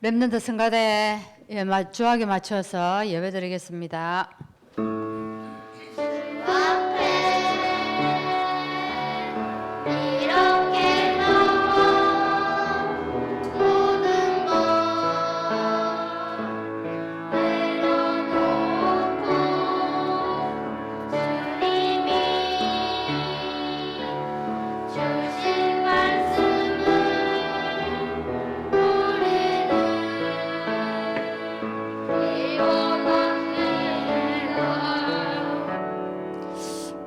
렘넌트 성가대 주악에 맞춰서 예배드리겠습니다.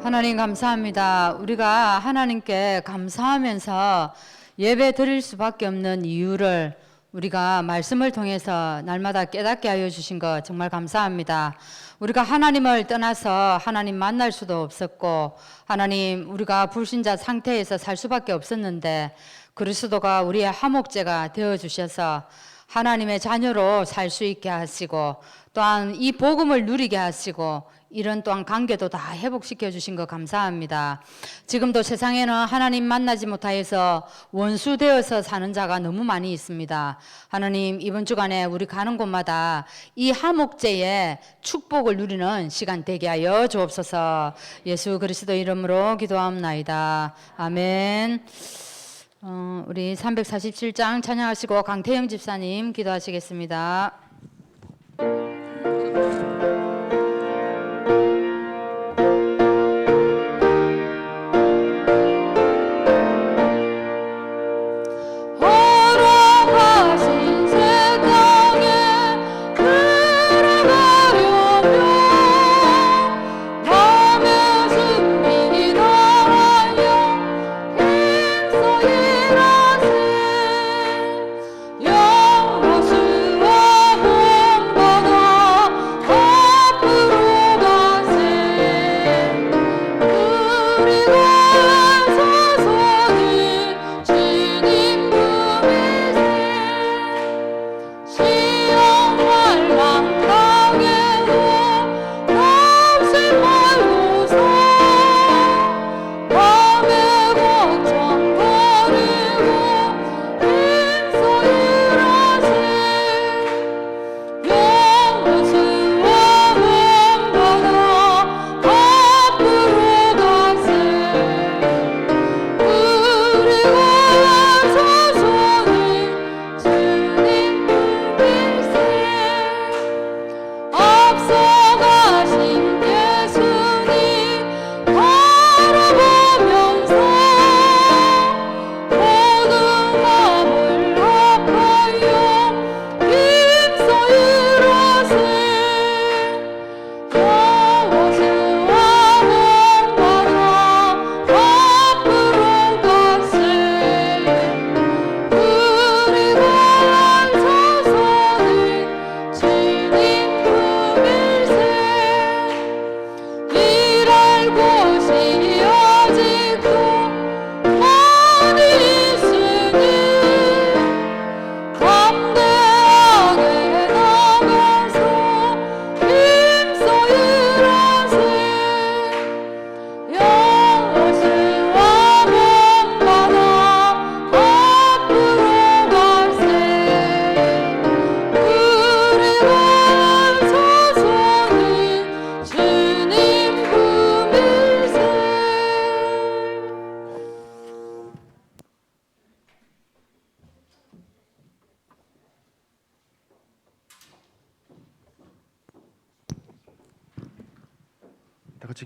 하나님 감사합니다. 우리가 하나님께 감사하면서 예배 드릴 수밖에 없는 이유를 우리가 말씀을 통해서 날마다 깨닫게 하여 주신 것 정말 감사합니다. 우리가 하나님을 떠나서 하나님 만날 수도 없었고 하나님 우리가 불신자 상태에서 살 수밖에 없었는데 그리스도가 우리의 화목제가 되어 주셔서 하나님의 자녀로 살 수 있게 하시고 또한 이 복음을 누리게 하시고 이런 또한 관계도 다 회복시켜 주신 것 감사합니다. 지금도 세상에는 하나님 만나지 못하여서 원수 되어서 사는 자가 너무 많이 있습니다. 하나님 이번 주간에 우리 가는 곳마다 이 화목제의 축복을 누리는 시간 되게 하여 주옵소서. 예수 그리스도 이름으로 기도합나이다. 아멘. 우리 347장 찬양하시고 강태영 집사님 기도하시겠습니다.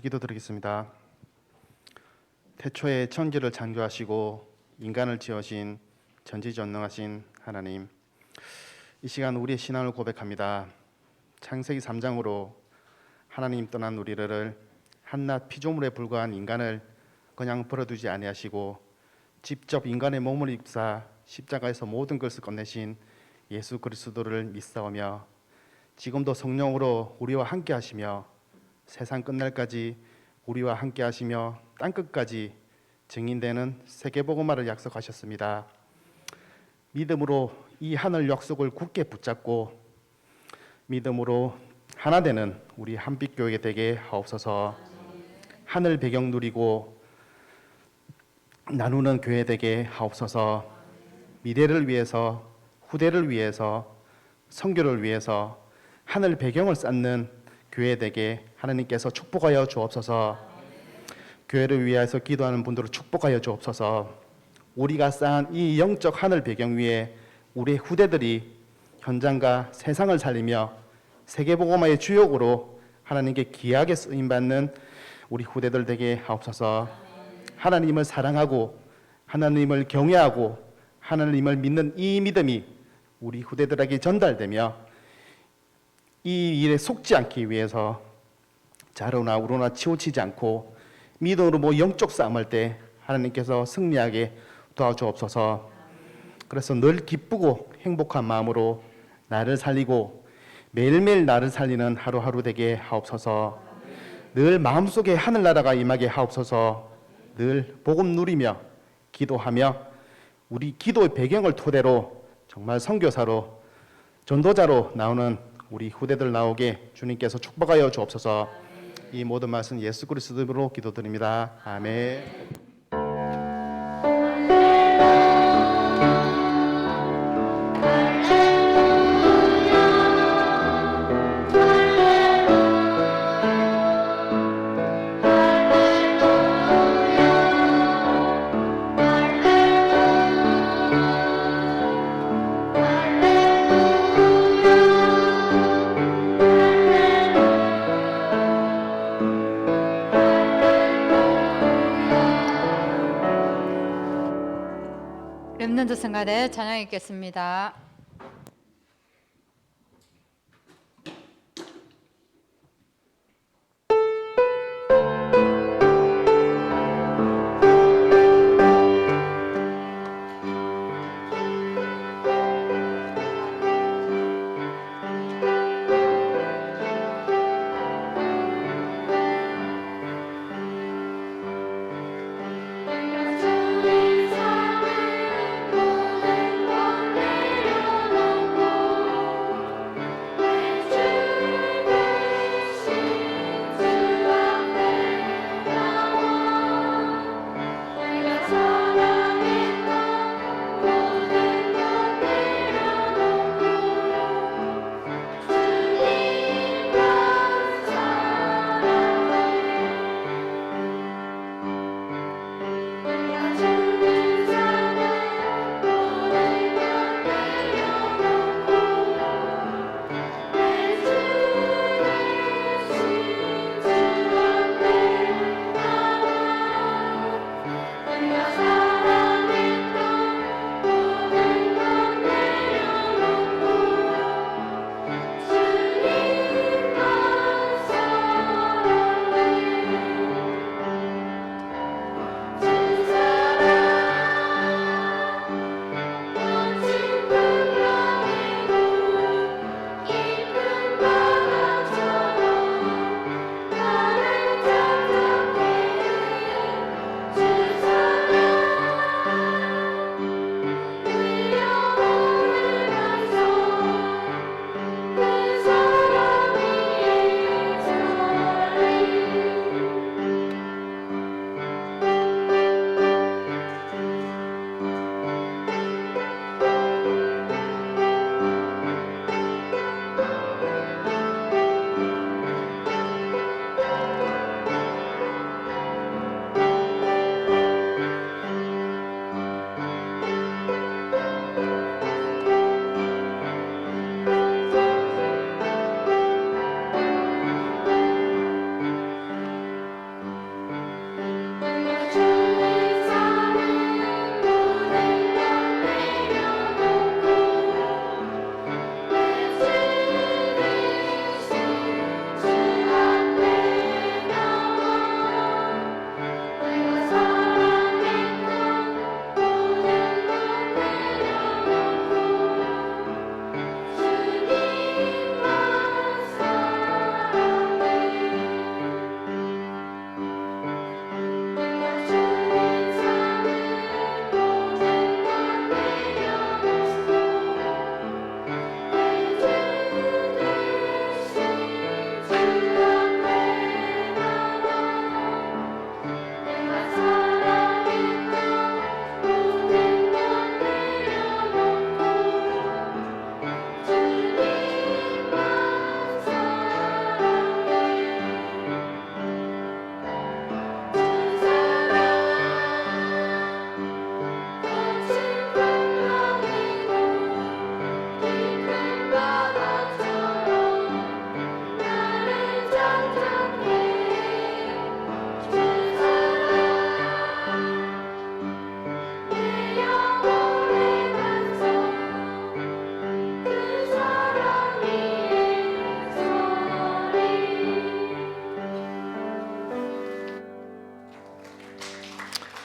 같이 기도드리겠습니다. 태초에 천지를 창조하시고 인간을 지으신 전지전능하신 하나님, 이 시간 우리의 신앙을 고백합니다. 창세기 3장으로 하나님 떠난 우리를 한낱 피조물에 불과한 인간을 그냥 버려두지 아니하시고 직접 인간의 몸을 입사 십자가에서 모든 것을 끝내신 예수 그리스도를 믿사오며 지금도 성령으로 우리와 함께 하시며 세상 끝날까지 우리와 함께 하시며 땅끝까지 증인되는 세계복음화를 약속하셨습니다. 믿음으로 이 하늘 약속을 굳게 붙잡고 믿음으로 하나 되는 우리 한빛교회 되게 하옵소서. 하늘 배경 누리고 나누는 교회 되게 하옵소서. 미래를 위해서, 후대를 위해서, 선교를 위해서 하늘 배경을 쌓는 교회 되게 하나님께서 축복하여 주옵소서. 교회를 위해서 기도하는 분들을 축복하여 주옵소서. 우리가 쌓은 이 영적 하늘 배경 위에 우리 후대들이 현장과 세상을 살리며 세계복음화의 주역으로 하나님께 귀하게 쓰임받는 우리 후대들 되게 하옵소서. 하나님을 사랑하고 하나님을 경외하고 하나님을 믿는 이 믿음이 우리 후대들에게 전달되며 이 일에 속지 않기 위해서 자로나 우로나 치우치지 않고 믿음으로 영적 싸움할 때 하나님께서 승리하게 도와주옵소서. 그래서 늘 기쁘고 행복한 마음으로 나를 살리고 매일매일 나를 살리는 하루하루 되게 하옵소서. 늘 마음속에 하늘나라가 임하게 하옵소서. 늘 복음 누리며 기도하며 우리 기도의 배경을 토대로 정말 선교사로 전도자로 나오는 우리 후대들 나오게 주님께서 축복하여 주옵소서. 이 모든 말씀 예수 그리스도 이름으로 기도드립니다. 아멘. 렘넌트 성가대 찬양 읽겠습니다. 주의 사랑은 모든 것 내려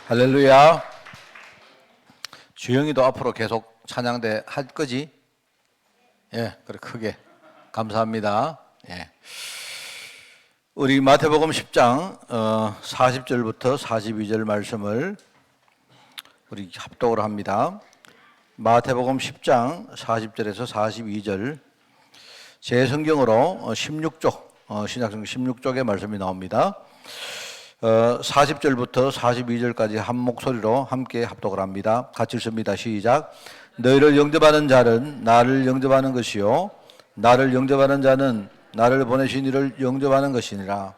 할렐루야. 주영이도 앞으로 계속 찬양대 할 거지? 예, 그래 크게 감사합니다. 예. 우리 마태복음 10장 40절부터 42절 말씀을 우리 합독을 합니다. 마태복음 10장 40절에서 42절 제 성경으로 16쪽 신약성경 16쪽의 말씀이 나옵니다. 40절부터 42절까지 한 목소리로 함께 합독을 합니다. 같이 읽습니다. 시작. 너희를 영접하는 자는 나를 영접하는 것이요 나를 영접하는 자는 나를 보내신 이를 영접하는 것이니라.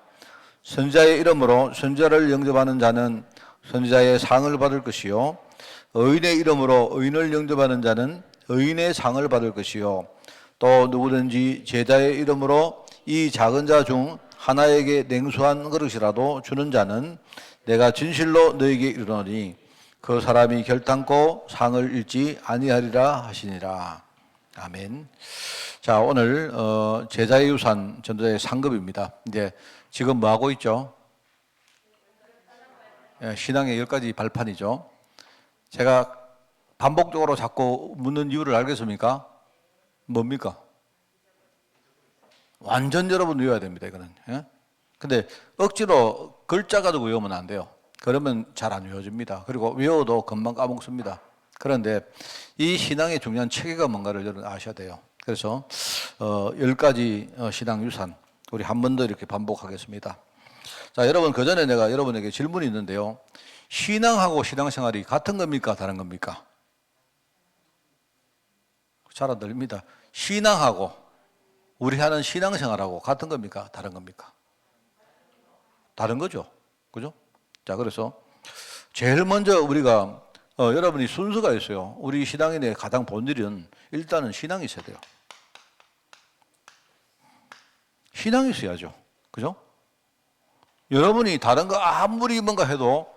선지자의 이름으로 선지자를 영접하는 자는 선지자의 상을 받을 것이요 의인의 이름으로 의인을 영접하는 자는 의인의 상을 받을 것이요 또 누구든지 제자의 이름으로 이 작은 자 중 하나에게 냉수한 그릇이라도 주는 자는 내가 진실로 너에게 이르노니 그 사람이 결탄코 상을 잃지 아니하리라 하시니라. 아멘. 자, 오늘 제자의 유산 전도자의 상급입니다. 이제 지금 뭐 하고 있죠? 신앙의 10가지 발판이죠. 제가 반복적으로 자꾸 묻는 이유를 알겠습니까? 뭡니까? 완전 여러분 외워야 됩니다, 이거는. 예? 근데 억지로 글자 가지고 외우면 안 돼요. 그러면 잘 안 외워집니다. 그리고 외워도 금방 까먹습니다. 그런데 이 신앙의 중요한 체계가 뭔가를 여러분 아셔야 돼요. 그래서 10가지 신앙 유산 우리 한 번 더 이렇게 반복하겠습니다. 자, 여러분 그 전에 내가 여러분에게 질문이 있는데요. 신앙하고 신앙생활이 같은 겁니까? 다른 겁니까? 잘 안 들립니다. 신앙하고 우리 하는 신앙생활하고 같은 겁니까? 다른 겁니까? 다른 거죠. 그죠? 자, 그래서 제일 먼저 우리가 여러분이 순서가 있어요. 우리 신앙인의 가장 본질은 일단은 신앙이 있어야 돼요. 신앙이 있어야죠. 그죠? 여러분이 다른 거 아무리 뭔가 해도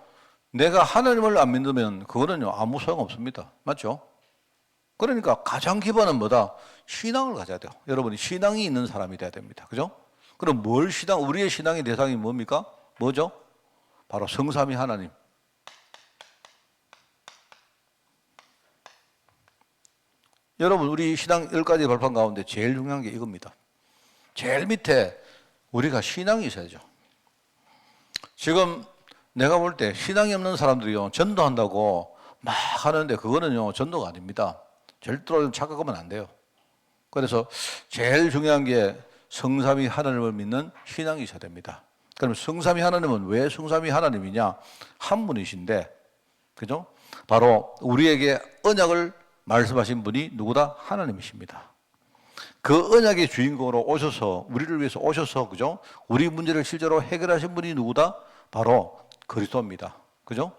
내가 하나님을 안 믿으면 그거는요 아무 소용 없습니다. 맞죠? 그러니까 가장 기본은 뭐다? 신앙을 가져야 돼요. 여러분이 신앙이 있는 사람이 돼야 됩니다. 그죠? 그럼 우리의 신앙의 대상이 뭡니까? 뭐죠? 바로 성삼위 하나님. 여러분, 우리 신앙 10가지 발판 가운데 제일 중요한 게 이겁니다. 제일 밑에 우리가 신앙이 있어야죠. 지금 내가 볼 때 신앙이 없는 사람들이요, 전도한다고 막 하는데 그거는요, 전도가 아닙니다. 절대로 착각하면 안 돼요. 그래서 제일 중요한 게 성삼위 하나님을 믿는 신앙이 있어야 됩니다. 그럼 성삼위 하나님은 왜 성삼위 하나님이냐? 한 분이신데, 그죠? 바로 우리에게 언약을 말씀하신 분이 누구다? 하나님이십니다. 그 언약의 주인공으로 오셔서, 우리를 위해서 오셔서, 그죠? 우리 문제를 실제로 해결하신 분이 누구다? 바로 그리스도입니다. 그죠?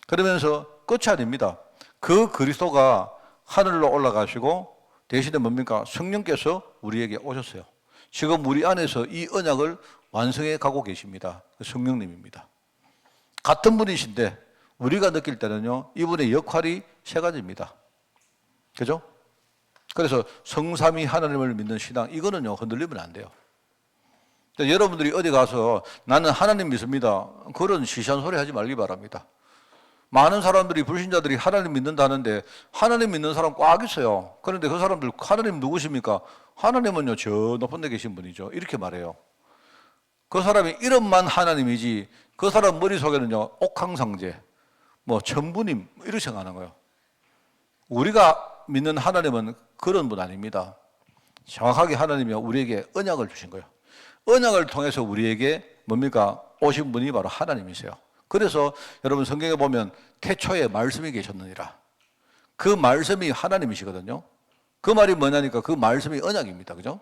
그러면서 끝이 아닙니다. 그 그리스도가 하늘로 올라가시고 대신에 뭡니까? 성령께서 우리에게 오셨어요. 지금 우리 안에서 이 언약을 완성해 가고 계십니다. 성령님입니다. 같은 분이신데 우리가 느낄 때는요, 이분의 역할이 세 가지입니다. 그죠? 그래서 성삼위 하나님을 믿는 신앙, 이거는요, 흔들리면 안 돼요. 여러분들이 어디 가서 나는 하나님 믿습니다. 그런 시시한 소리 하지 말기 바랍니다. 많은 사람들이, 불신자들이 하나님 믿는다는데 하나님 믿는 사람 꽉 있어요. 그런데 그 사람들 하나님 누구십니까? 하나님은요, 저 높은 데 계신 분이죠. 이렇게 말해요. 그 사람이 이름만 하나님이지 그 사람 머릿속에는요, 옥황상제, 천부님 이렇게 생각하는 거예요. 우리가 믿는 하나님은 그런 분 아닙니다. 정확하게 하나님이 우리에게 언약을 주신 거예요. 언약을 통해서 우리에게 뭡니까? 오신 분이 바로 하나님이세요. 그래서 여러분 성경에 보면 태초에 말씀이 계셨느니라. 그 말씀이 하나님이시거든요. 그 말이 뭐냐니까 그 말씀이 언약입니다. 그죠?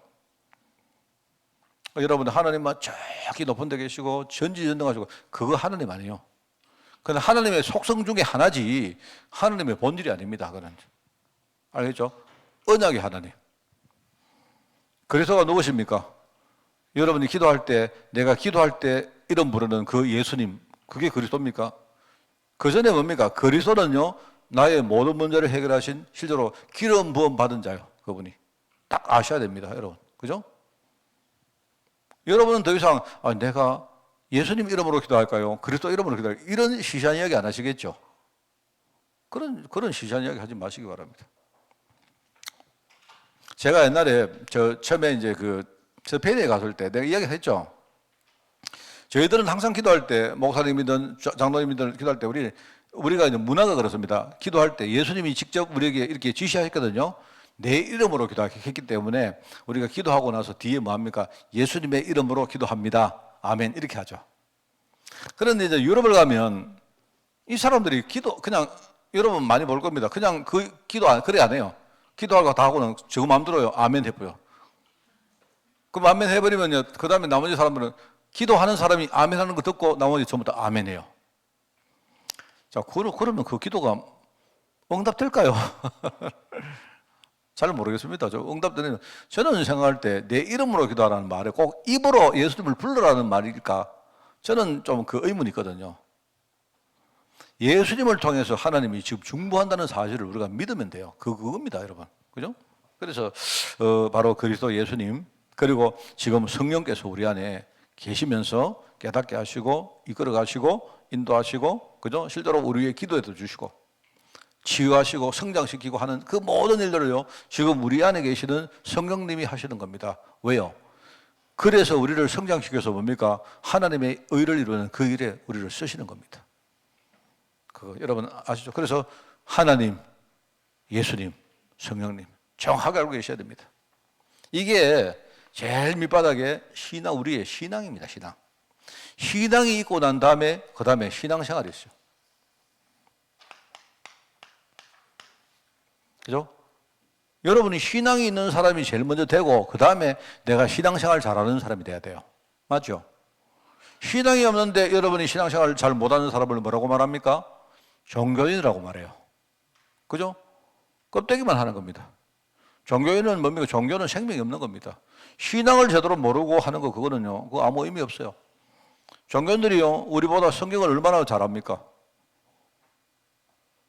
여러분 하나님만 저기 높은 데 계시고 전지전능하시고 그거 하나님 아니에요. 그건 하나님의 속성 중에 하나지 하나님의 본질이 아닙니다. 그건. 알겠죠? 언약의 하나님. 그리스도가 누구십니까? 여러분이 기도할 때, 내가 기도할 때 이름 부르는 그 예수님, 그게 그리스도입니까? 그 전에 뭡니까? 그리스도는요, 나의 모든 문제를 해결하신 실제로 기름 부음 받은 자요. 그분이. 딱 아셔야 됩니다, 여러분. 그죠? 여러분은 더 이상, 내가 예수님 이름으로 기도할까요? 그리스도 이름으로 기도할까요? 이런 시시한 이야기 안 하시겠죠? 그런 시시한 이야기 하지 마시기 바랍니다. 제가 옛날에 처음에 이제 스페인에 갔을 때 내가 이야기 했죠. 저희들은 항상 기도할 때, 목사님이든 장로님이든 기도할 때 우리가 이제 문화가 그렇습니다. 기도할 때 예수님이 직접 우리에게 이렇게 지시하셨거든요. 내 이름으로 기도했기 때문에 우리가 기도하고 나서 뒤에 뭐 합니까? 예수님의 이름으로 기도합니다. 아멘. 이렇게 하죠. 그런데 이제 유럽을 가면 이 사람들이 그냥 여러분 많이 볼 겁니다. 그냥 그래 안 해요. 기도하고 다 하고는 저 마음대로요. 아멘 해보요. 그럼 아멘 해버리면요. 그 다음에 나머지 사람들은 기도하는 사람이 아멘 하는 거 듣고 나머지 전부 다 아멘 해요. 자, 그러면 그 기도가 응답될까요? 잘 모르겠습니다. 응답되는, 저는 생각할 때 내 이름으로 기도하라는 말에 꼭 입으로 예수님을 불러라는 말일까? 저는 좀 그 의문이 있거든요. 예수님을 통해서 하나님이 지금 중보한다는 사실을 우리가 믿으면 돼요. 그겁니다, 여러분. 그죠? 그래서, 바로 그리스도 예수님, 그리고 지금 성령께서 우리 안에 계시면서 깨닫게 하시고, 이끌어 가시고, 인도하시고, 그죠? 실제로 우리 위해 기도해도 주시고, 치유하시고, 성장시키고 하는 그 모든 일들을요, 지금 우리 안에 계시는 성령님이 하시는 겁니다. 왜요? 그래서 우리를 성장시켜서 뭡니까? 하나님의 의를 이루는 그 일에 우리를 쓰시는 겁니다. 그거 여러분 아시죠? 그래서 하나님, 예수님, 성령님 정확하게 알고 계셔야 됩니다. 이게 제일 밑바닥에 우리의 신앙입니다. 신앙이 있고 난 다음에 그 다음에 신앙생활이 있어요. 그죠? 여러분이 신앙이 있는 사람이 제일 먼저 되고 그 다음에 내가 신앙생활 잘하는 사람이 돼야 돼요. 맞죠? 신앙이 없는데 여러분이 신앙생활 잘 못하는 사람을 뭐라고 말합니까? 종교인이라고 말해요. 그죠? 껍데기만 하는 겁니다. 종교인은 뭡니까? 종교는 생명이 없는 겁니다. 신앙을 제대로 모르고 하는 거 그거는요, 그거 아무 의미 없어요. 종교인들이요, 우리보다 성경을 얼마나 잘합니까?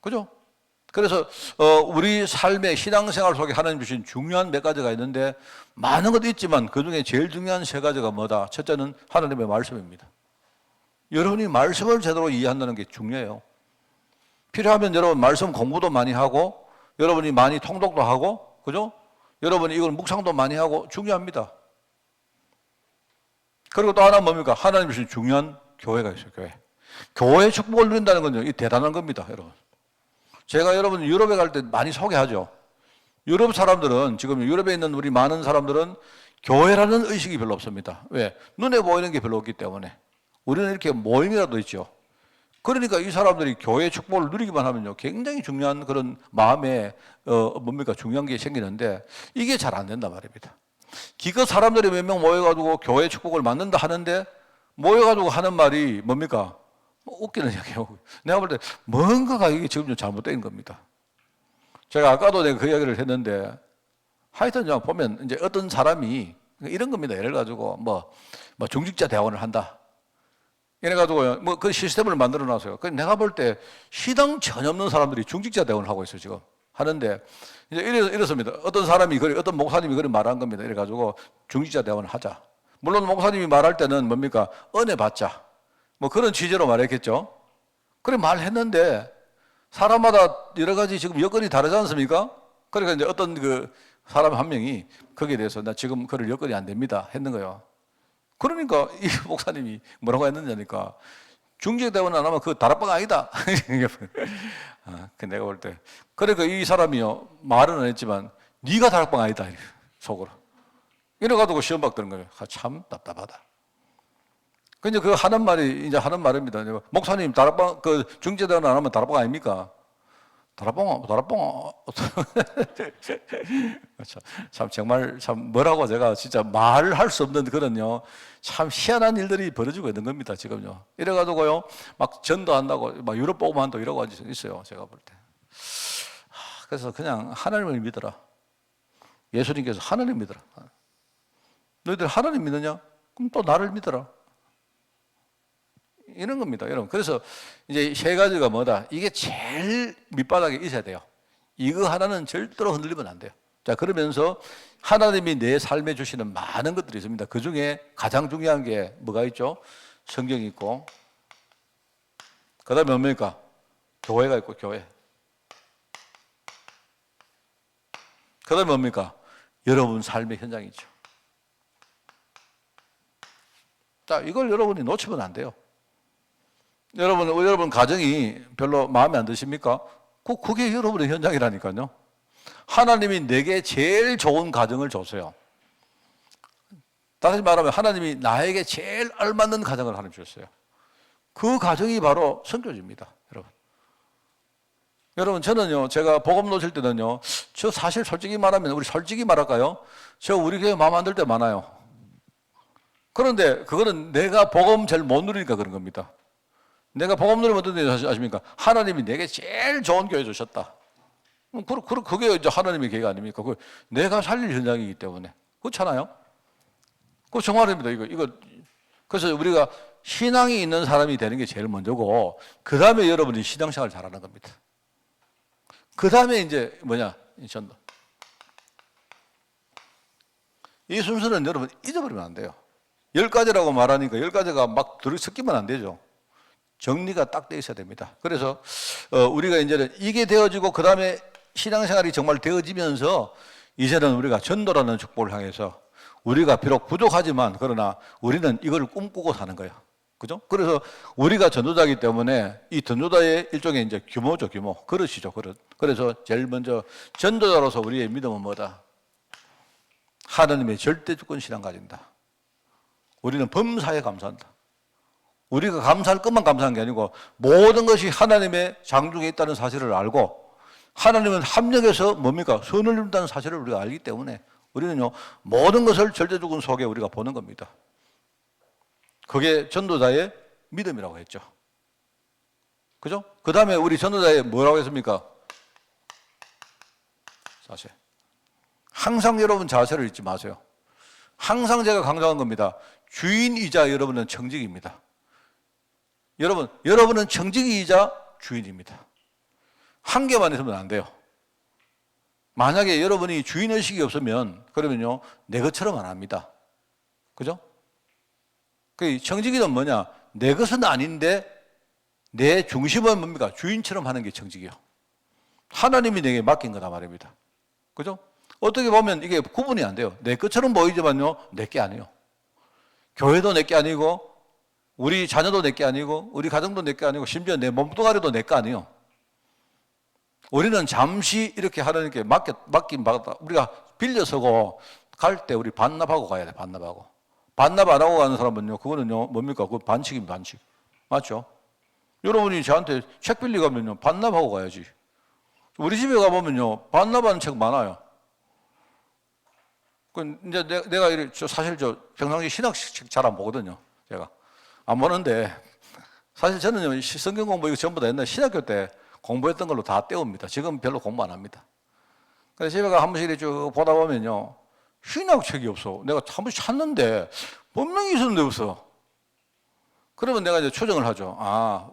그죠? 그래서 우리 삶의 신앙생활 속에 하나님 주신 중요한 몇 가지가 있는데 많은 것도 있지만 그중에 제일 중요한 세 가지가 뭐다? 첫째는 하나님의 말씀입니다. 여러분이 말씀을 제대로 이해한다는 게 중요해요. 필요하면 여러분 말씀 공부도 많이 하고 여러분이 많이 통독도 하고, 그죠? 여러분이 이걸 묵상도 많이 하고 중요합니다. 그리고 또 하나 뭡니까? 하나님 주신 중요한 교회가 있어요. 교회 축복을 누린다는 건요, 이 대단한 겁니다, 여러분. 제가 여러분 유럽에 갈 때 많이 소개하죠. 유럽 사람들은, 지금 유럽에 있는 우리 많은 사람들은 교회라는 의식이 별로 없습니다. 왜? 눈에 보이는 게 별로 없기 때문에. 우리는 이렇게 모임이라도 있죠. 그러니까 이 사람들이 교회 축복을 누리기만 하면요, 굉장히 중요한 그런 마음에 중요한 게 생기는데 이게 잘 안 된단 말입니다. 기껏 사람들이 몇 명 모여가지고 교회 축복을 만든다 하는데 모여가지고 하는 말이 뭡니까? 웃기는 이야기예요. 내가 볼 때 뭔가가 이게 지금 좀 잘못된 겁니다. 제가 아까도 내가 그 이야기를 했는데 하여튼 보면 이제 어떤 사람이 이런 겁니다. 예를 가지고 뭐 중직자 대원을 한다. 이래가지고 그 시스템을 만들어 놨어요. 내가 볼 때 시당 전혀 없는 사람들이 중직자 대원을 하고 있어요, 지금. 하는데 이제 이렇습니다. 어떤 사람이 어떤 목사님이 그렇게 말한 겁니다. 이래가지고 중직자 대원을 하자. 물론 목사님이 말할 때는 뭡니까? 은혜 받자. 뭐 그런 취지로 말했겠죠. 그래 말했는데 사람마다 여러 가지 지금 여건이 다르지 않습니까? 그러니까 이제 어떤 그 사람 한 명이 거기에 대해서 나 지금 그럴 여건이 안 됩니다 했는 거예요. 그러니까 이 목사님이 뭐라고 했느냐니까 중직대원 안 하면 그 다락방 아니다. 내가 볼 때 그러니까 이 사람이요 말은 안 했지만 네가 다락방 아니다 속으로 이래가지고 시험 받는 거예요. 참 답답하다. 근데 그 하는 말이 이제 하는 말입니다. 목사님 다락방 그 중직대원 안 하면 다락방 아닙니까? 다락방 참 정말 참 뭐라고 제가 진짜 말할 수 없는 그런요 참 희한한 일들이 벌어지고 있는 겁니다 지금요. 이래가지고요 막 전도한다고 막 유럽 보고만도 이러고 있어요 제가 볼 때. 그래서 그냥 하나님을 믿어라. 예수님께서 하나님 믿어라. 너희들 하나님 믿느냐? 그럼 또 나를 믿어라. 이런 겁니다, 여러분. 그래서 이제 세 가지가 뭐다? 이게 제일 밑바닥에 있어야 돼요. 이거 하나는 절대로 흔들리면 안 돼요. 자, 그러면서 하나님이 내 삶에 주시는 많은 것들이 있습니다. 그 중에 가장 중요한 게 뭐가 있죠? 성경이 있고, 그 다음에 뭡니까? 교회가 있고, 교회. 그 다음에 뭡니까? 여러분 삶의 현장이죠. 자, 이걸 여러분이 놓치면 안 돼요. 여러분 가정이 별로 마음에 안 드십니까? 그게 여러분의 현장이라니까요. 하나님이 내게 제일 좋은 가정을 줬어요. 다시 말하면 하나님이 나에게 제일 알맞는 가정을 하나님 주셨어요. 그 가정이 바로 선교지입니다, 여러분. 여러분, 저는요, 제가 복음 놓칠 때는요, 저 사실 솔직히 말하면, 우리 솔직히 말할까요? 저 우리 교회 마음 안 들 때 많아요. 그런데 그거는 내가 복음 제일 못 누리니까 그런 겁니다. 내가 복음 누리면 어떤 일 아십니까? 하나님이 내게 제일 좋은 교회 주셨다. 그게 이제 하나님의 계획 아닙니까? 그 내가 살릴 현장이기 때문에. 그렇잖아요? 그거 정말입니다. 이거. 그래서 우리가 신앙이 있는 사람이 되는 게 제일 먼저고, 그 다음에 여러분이 신앙생활 잘하는 겁니다. 그 다음에 이제 전도. 이 순서는 여러분 잊어버리면 안 돼요. 10가지라고 말하니까 10가지가 막 섞이면 안 되죠. 정리가 딱 돼 있어야 됩니다. 그래서 우리가 이제는 이게 되어지고 그 다음에 신앙생활이 정말 되어지면서 이제는 우리가 전도라는 축복을 향해서 우리가 비록 부족하지만 그러나 우리는 이걸 꿈꾸고 사는 거예요. 그죠? 그래서 우리가 전도자이기 때문에 이 전도자의 일종의 이제 규모죠, 규모. 그릇이죠, 그릇. 그래서 제일 먼저 전도자로서 우리의 믿음은 뭐다? 하나님의 절대주권 신앙 가진다. 우리는 범사에 감사한다. 우리가 감사할 것만 감사한 게 아니고 모든 것이 하나님의 장중에 있다는 사실을 알고 하나님은 합력해서 뭡니까? 선을 이룬다는 사실을 우리가 알기 때문에 우리는요, 모든 것을 절대주권 속에 우리가 보는 겁니다. 그게 전도자의 믿음이라고 했죠. 그죠? 그 다음에 우리 전도자의 뭐라고 했습니까? 자세. 항상 여러분 자세를 잊지 마세요. 항상 제가 강조한 겁니다. 주인이자 여러분은 청직입니다. 여러분은 청직이자 주인입니다. 한 개만 있으면 안 돼요. 만약에 여러분이 주인의식이 없으면 그러면요, 내 것처럼 안 합니다. 그죠? 그 청직이는 뭐냐? 내 것은 아닌데 내 중심은 뭡니까? 주인처럼 하는 게 청직이요. 하나님이 내게 맡긴 거다 말입니다. 그죠? 어떻게 보면 이게 구분이 안 돼요. 내 것처럼 보이지만요, 내 게 아니에요. 교회도 내 게 아니고 우리 자녀도 내 게 아니고 우리 가정도 내 게 아니고 심지어 내 몸뚱아리도 내 게 아니에요. 우리는 잠시 이렇게 하나님께 맡긴 받았다. 우리가 빌려서고 갈 때 우리 반납하고 가야 돼. 반납하고. 반납 안 하고 가는 사람은요, 그거는요, 뭡니까? 그거 반칙입니다, 반칙. 맞죠? 여러분이 저한테 책 빌리 가면요, 반납하고 가야지. 우리 집에 가보면요, 반납하는 책 많아요. 이제 내가 사실 평상시 신학책 잘 안 보거든요. 제가. 안 보는데, 사실 저는요, 성경 공부 이거 전부 다 옛날 신학교 때 공부했던 걸로 다 떼옵니다. 지금 별로 공부 안 합니다. 그래서 집에 가 한 번씩 이렇게 쭉 보다 보면요, 신학책이 없어. 내가 한 번씩 찾는데 분명히 있었는데 없어. 그러면 내가 이제 추정을 하죠. 아,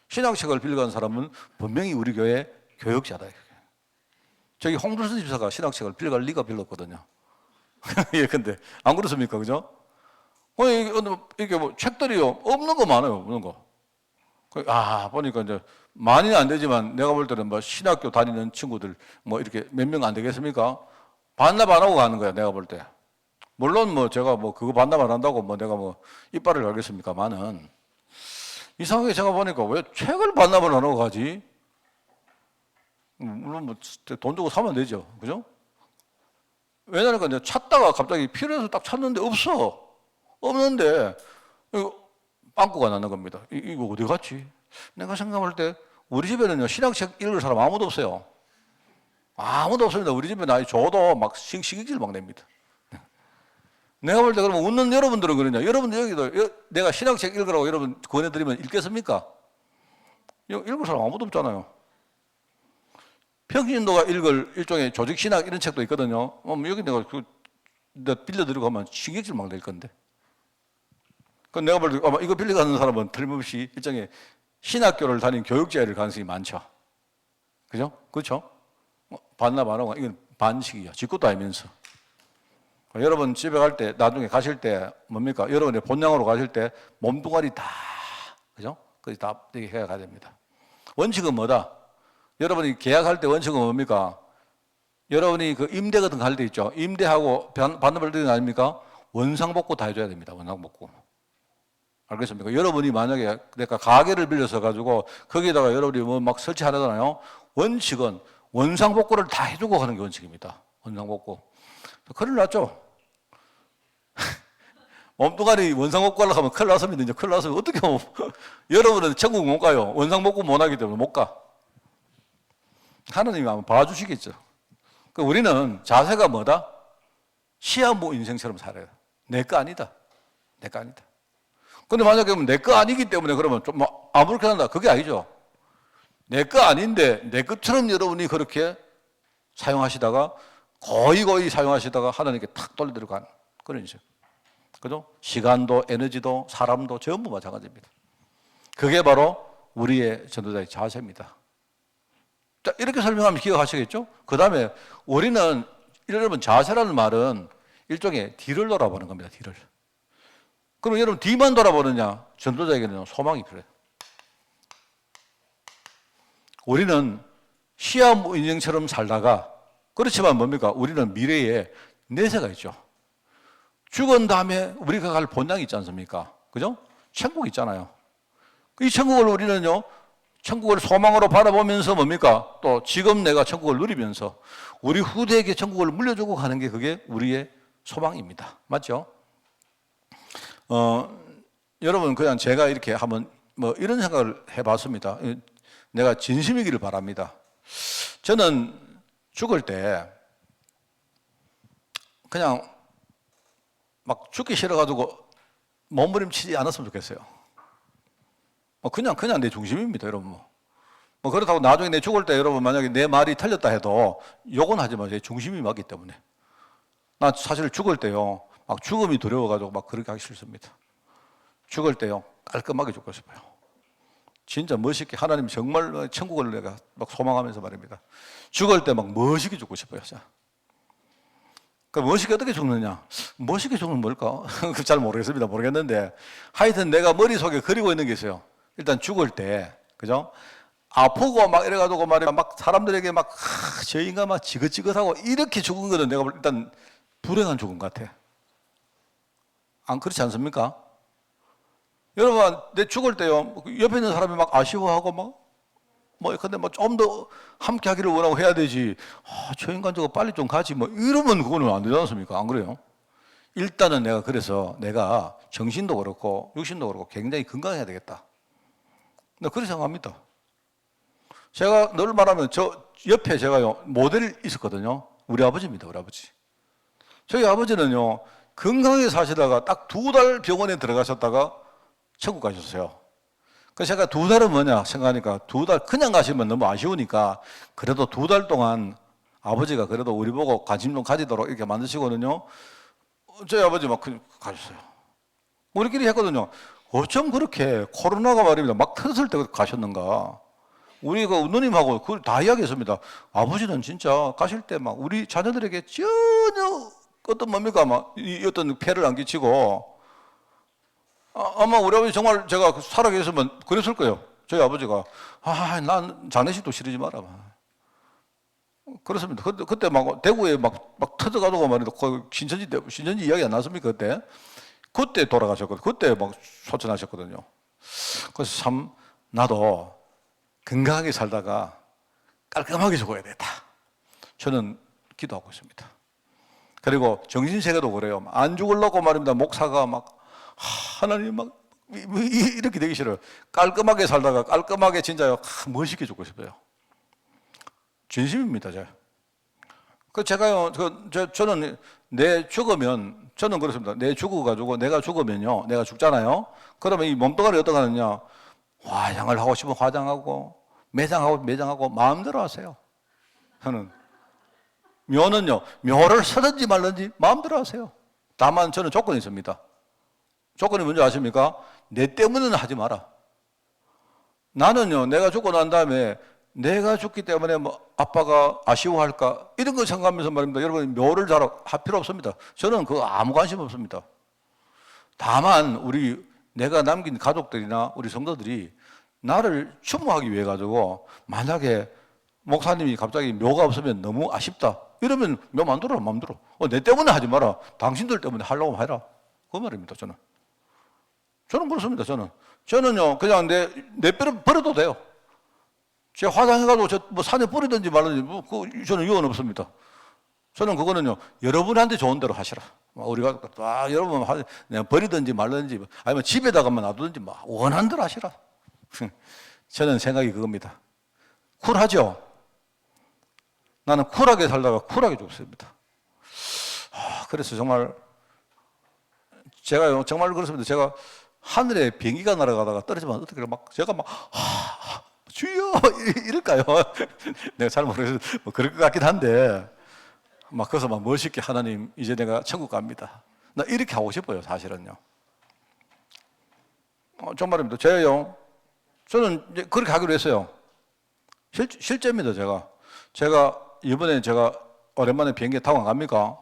신학책을 빌려간 사람은 분명히 우리 교회 교역자다. 저기 홍두수 집사가 신학책을 빌려갈 리가 별로 없거든요. 예, 근데 안 그렇습니까? 그죠? 이렇게 뭐 책들이요, 없는 거 많아요. 없는 거. 보니까 이제 많이는 안 되지만 내가 볼 때는 뭐 신학교 다니는 친구들 뭐 이렇게 몇 명 안 되겠습니까? 반납 안 하고 가는 거야, 내가 볼 때. 물론 뭐 제가 뭐 그거 반납 안 한다고 뭐 내가 뭐 이빨을 갈겠습니까만은 이상하게 제가 보니까 왜 책을 반납을 안 하고 가지? 물론 뭐 돈 주고 사면 되죠. 그죠? 왜냐니까 이제 찾다가 갑자기 필요해서 딱 찾는데 없어. 없는데 이거 빵꾸가 나는 겁니다. 이거 어디 갔지? 내가 생각할 때 우리 집에는요, 신학책 읽을 사람 아무도 없어요. 아무도 없습니다. 우리 집에 나이 줘도 막 시기질 막 냅니다. 내가 볼 때 그러면 웃는 여러분들은 그러냐? 여러분들 여기도 내가 신학책 읽으라고 여러분 권해드리면 읽겠습니까? 읽을 사람 아무도 없잖아요. 평신도가 읽을 일종의 조직신학 이런 책도 있거든요. 여기 내가 빌려드리고 하면 신경질 막 낼 건데. 내가 볼 때 아마 이거 빌려가는 사람은 틀림없이 일종의 신학교를 다닌 교육자일 가능성이 많죠. 그죠? 그렇죠? 반납 안 하고 이건 반칙이야. 지 것도 알면서. 여러분 집에 갈 때, 나중에 가실 때 뭡니까? 여러분의 본향으로 가실 때 몸뚱아리 다, 그죠? 거기 다 이렇게 해야 됩니다. 원칙은 뭐다? 여러분이 계약할 때 원칙은 뭡니까? 여러분이 그 임대 같은 거 할 때 있죠? 임대하고 받는 거 아닙니까? 원상복구 다 해줘야 됩니다. 원상복구. 알겠습니까? 여러분이 만약에 내가 가게를 빌려서 가지고 거기에다가 여러분이 뭐 막 설치하잖아요. 원칙은 원상복구를 다 해주고 가는 게 원칙입니다. 원상복구. 큰일 났죠? 몸뚱아리 원상복구 하려고 하면 큰일 났습니다. 이제 큰일 났으면 어떻게 하면 여러분은 천국 못 가요. 원상복구 못 하기 때문에 못 가. 하나님이 아마 봐주시겠죠. 우리는 자세가 뭐다? 시한부 인생처럼 살아요. 내 거 아니다. 내 거 아니다. 근데 만약에 내 거 아니기 때문에 그러면 좀 아무렇게 한다. 그게 아니죠. 내 거 아닌데 내 것처럼 여러분이 그렇게 사용하시다가 거의 사용하시다가 하나님께 탁 돌려드리고 가는 그런 인생. 그죠? 시간도 에너지도 사람도 전부 마찬가지입니다. 그게 바로 우리의 전도자의 자세입니다. 자, 이렇게 설명하면 기억하시겠죠? 그 다음에 우리는 여러분 자세라는 말은 일종의 뒤를 돌아보는 겁니다. 뒤를. 그럼 여러분 뒤만 돌아보느냐? 전도자에게는 소망이 필요해요. 우리는 시험 인생처럼 살다가 그렇지만 뭡니까? 우리는 미래에 내세가 있죠. 죽은 다음에 우리가 갈 본향이 있지 않습니까? 그죠? 천국 있잖아요. 이 천국을 우리는요, 천국을 소망으로 바라보면서 뭡니까? 또 지금 내가 천국을 누리면서 우리 후대에게 천국을 물려주고 가는 게 그게 우리의 소망입니다. 맞죠? 여러분 그냥 제가 이렇게 한번 뭐 이런 생각을 해봤습니다. 내가 진심이기를 바랍니다. 저는 죽을 때 그냥 막 죽기 싫어가지고 몸부림치지 않았으면 좋겠어요. 그냥 내 중심입니다, 여러분. 뭐 그렇다고 나중에 내 죽을 때 여러분 만약에 내 말이 틀렸다 해도 욕은 하지 마세요. 제 중심이 맞기 때문에. 나 사실 죽을 때요, 막 죽음이 두려워가지고 막 그렇게 하기 싫습니다. 죽을 때요, 깔끔하게 죽고 싶어요. 진짜 멋있게 하나님 정말 천국을 내가 막 소망하면서 말입니다. 죽을 때 막 멋있게 죽고 싶어요. 진짜. 그 멋있게 어떻게 죽느냐? 멋있게 죽는 뭘까? 잘 모르겠습니다. 모르겠는데 하여튼 내가 머릿속에 그리고 있는 게 있어요. 일단 죽을 때, 그죠? 아프고 막 이래가지고 말이야, 막 사람들에게 막, 저 인간 막 지긋지긋하고 이렇게 죽은 거는 내가 일단 불행한 죽음 같아. 안 그렇지 않습니까? 여러분, 내 죽을 때요, 옆에 있는 사람이 막 아쉬워하고 근데 좀 더 함께 하기를 원하고 해야 되지. 저 인간 저거 빨리 좀 가지. 이러면 그거는 안 되지 않습니까? 안 그래요? 일단은 그래서 내가 정신도 그렇고 육신도 그렇고 굉장히 건강해야 되겠다. 나 그렇게 생각합니다. 제가 늘 말하면 저 옆에 제가요, 모델이 있었거든요. 우리 아버지입니다, 우리 아버지. 저희 아버지는요, 건강하게 사시다가 딱 2달 병원에 들어가셨다가 천국 가셨어요. 그래서 제가 2달은 뭐냐 생각하니까 2달 그냥 가시면 너무 아쉬우니까 그래도 2달 동안 아버지가 그래도 우리 보고 관심 좀 가지도록 이렇게 만드시거든요. 저희 아버지 막 가셨어요. 우리끼리 했거든요. 어쩜 그렇게 코로나가 말입니다. 막 터졌을 때 가셨는가. 우리 누님하고 그걸 다 이야기했습니다. 아버지는 진짜 가실 때 막 우리 자녀들에게 전혀 어떤 뭡니까 어떤 폐를 안 끼치고 아마 우리 아버지 정말 제가 살아계셨으면 그랬을 거예요. 저희 아버지가 난 장례식도 치르지 마라. 그렇습니다. 그때 막 대구에 막 터져가지고 말이야. 신천지 이야기 안 났습니까 그때 돌아가셨거든요. 그때 막 소천하셨거든요. 그래서 참 나도 건강하게 살다가 깔끔하게 죽어야 되겠다. 저는 기도하고 있습니다. 그리고 정신세계도 그래요. 안 죽으려고 말입니다. 목사가 하나님 이렇게 되기 싫어요. 깔끔하게 살다가 깔끔하게 진짜요, 멋있게 죽고 싶어요. 진심입니다, 제가. 제가요, 저는 저는 그렇습니다. 내가 죽으면요, 내가 죽잖아요. 그러면 이 몸뚱아리 어떻게 하느냐? 화장을 하고 싶으면 화장하고, 매장하고, 마음대로 하세요. 저는. 묘는요, 묘를 서든지 말든지 마음대로 하세요. 다만 저는 조건이 있습니다. 조건이 뭔지 아십니까? 내 때문에는 하지 마라. 나는요, 내가 죽고 난 다음에 내가 죽기 때문에 뭐 아빠가 아쉬워할까 이런 거 생각하면서 말입니다. 여러분 묘를 잘 할 필요 없습니다. 저는 그거 아무 관심 없습니다. 다만 내가 남긴 가족들이나 우리 성도들이 나를 추모하기 위해 가지고 만약에 목사님이 갑자기 묘가 없으면 너무 아쉽다 이러면 묘 만들어라 마음대로. 내 때문에 하지 마라. 당신들 때문에 하려고 해라. 그 말입니다. 저는 그렇습니다. 저는요 그냥 내 뼈를 버려도 돼요. 제 화장해가지고 뭐 산에 뿌리든지 말든지 저는 유언 없습니다. 저는 그거는요 여러분한테 좋은 대로 하시라. 우리가 여러분 그냥 버리든지 말든지 아니면 집에다가만 놔두든지 원하는 대로 하시라. 저는 생각이 그겁니다. 쿨하죠? 나는 쿨하게 살다가 쿨하게 죽습니다. 그래서 정말 제가요 정말 그렇습니다. 제가 하늘에 비행기가 날아가다가 떨어지면 어떻게 제가 주여 이럴까요? 내가 잘 모르겠어요. 그럴 것 같긴 한데 거기서 멋있게 하나님 이제 내가 천국 갑니다. 나 이렇게 하고 싶어요. 사실은요. 정말입니다. 저는 이제 그렇게 하기로 했어요. 실제입니다. 제가 이번에 오랜만에 비행기 타고 안 갑니까?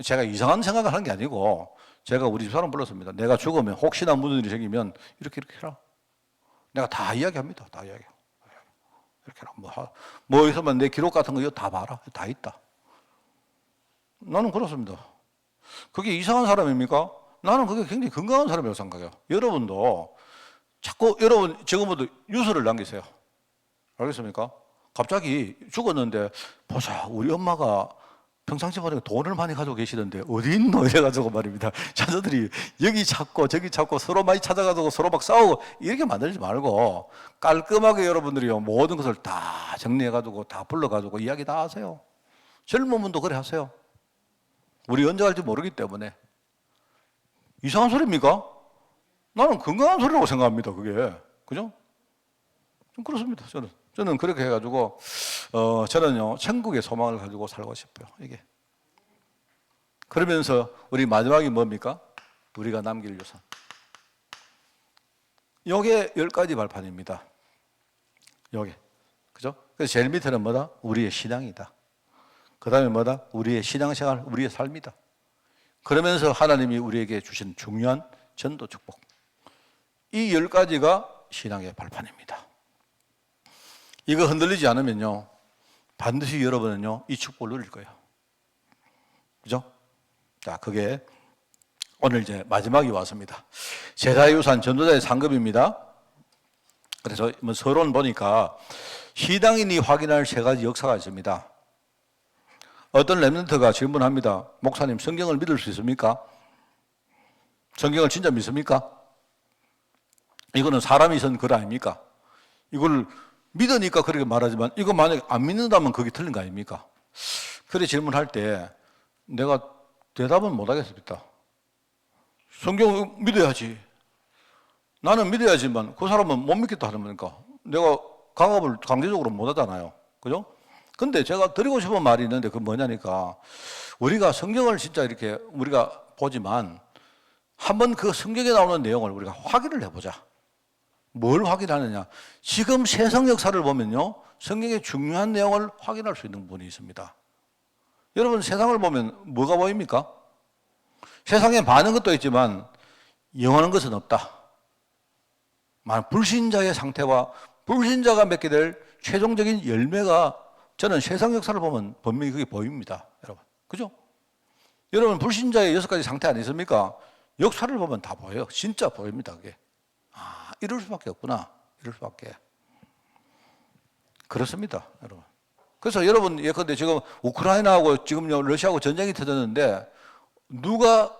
제가 이상한 생각을 하는 게 아니고 제가 우리 집사람 불렀습니다. 내가 죽으면 혹시나 무슨 일이 생기면 이렇게 해라. 내가 다 이야기합니다. 다 이야기. 이렇게 해라. 뭐 있으면 내 기록 같은 거 이거 다 봐라. 다 있다. 나는 그렇습니다. 그게 이상한 사람입니까? 나는 그게 굉장히 건강한 사람이라고 생각해요. 여러분도 자꾸 지금부터 유서를 남기세요. 알겠습니까? 갑자기 죽었는데 보자 우리 엄마가 평상시 보니까 돈을 많이 가지고 계시던데 어디 있노 이래가지고 말입니다. 자녀들이 여기 찾고 저기 찾고 서로 많이 찾아가지고 서로 막 싸우고 이렇게 만들지 말고 깔끔하게 여러분들이요 모든 것을 다 정리해가지고 다 불러가지고 이야기 다 하세요. 젊은 분도 그래 하세요. 우리 언제 갈지 모르기 때문에. 이상한 소리입니까? 나는 건강한 소리라고 생각합니다. 그게 그죠? 좀 그렇습니다. 저는 그렇게 해가지고 저는요 천국의 소망을 가지고 살고 싶어요. 이게 그러면서 우리 마지막이 뭡니까? 우리가 남길 유산. 요게 10가지 발판입니다. 요게 그죠? 그래서 제일 밑에는 뭐다? 우리의 신앙이다. 그 다음에 뭐다? 우리의 신앙생활, 우리의 삶이다. 그러면서 하나님이 우리에게 주신 중요한 전도 축복. 이 10가지가 신앙의 발판입니다. 이거 흔들리지 않으면요 반드시 여러분은요 이 축복을 누릴 거예요. 그죠? 자, 그게 오늘 이제 마지막이 왔습니다. 제사의 유산, 전도자의 상급입니다. 그래서 서론 보니까 시당인이 확인할 3가지 역사가 있습니다. 어떤 렘넌트가 질문합니다. 목사님, 성경을 믿을 수 있습니까? 성경을 진짜 믿습니까? 이거는 사람이 쓴 글 아닙니까? 이걸 믿으니까 그렇게 말하지만 이거 만약에 안 믿는다면 그게 틀린 거 아닙니까? 그래 질문할 때 내가 대답은 못 하겠습니다. 성경을 믿어야지. 나는 믿어야지만 그 사람은 못 믿겠다 하는 거니까 내가 강압을 강제적으로 못 하잖아요. 그죠? 근데 제가 드리고 싶은 말이 있는데 그게 뭐냐니까 우리가 성경을 진짜 이렇게 우리가 보지만 한번 그 성경에 나오는 내용을 우리가 확인을 해보자. 뭘 확인하느냐? 지금 세상 역사를 보면요 성경의 중요한 내용을 확인할 수 있는 부분이 있습니다. 여러분 세상을 보면 뭐가 보입니까? 세상에 많은 것도 있지만 영원한 것은 없다. 불신자의 상태와 불신자가 맺게 될 최종적인 열매가 저는 세상 역사를 보면 분명히 그게 보입니다. 여러분. 그죠? 여러분 불신자의 6가지 상태 안 있습니까? 역사를 보면 다 보여요. 진짜 보입니다. 그게. 이럴 수밖에 없구나. 이럴 수밖에. 그렇습니다. 여러분. 그래서 여러분 예컨대 지금 우크라이나하고 지금 러시아하고 전쟁이 터졌는데 누가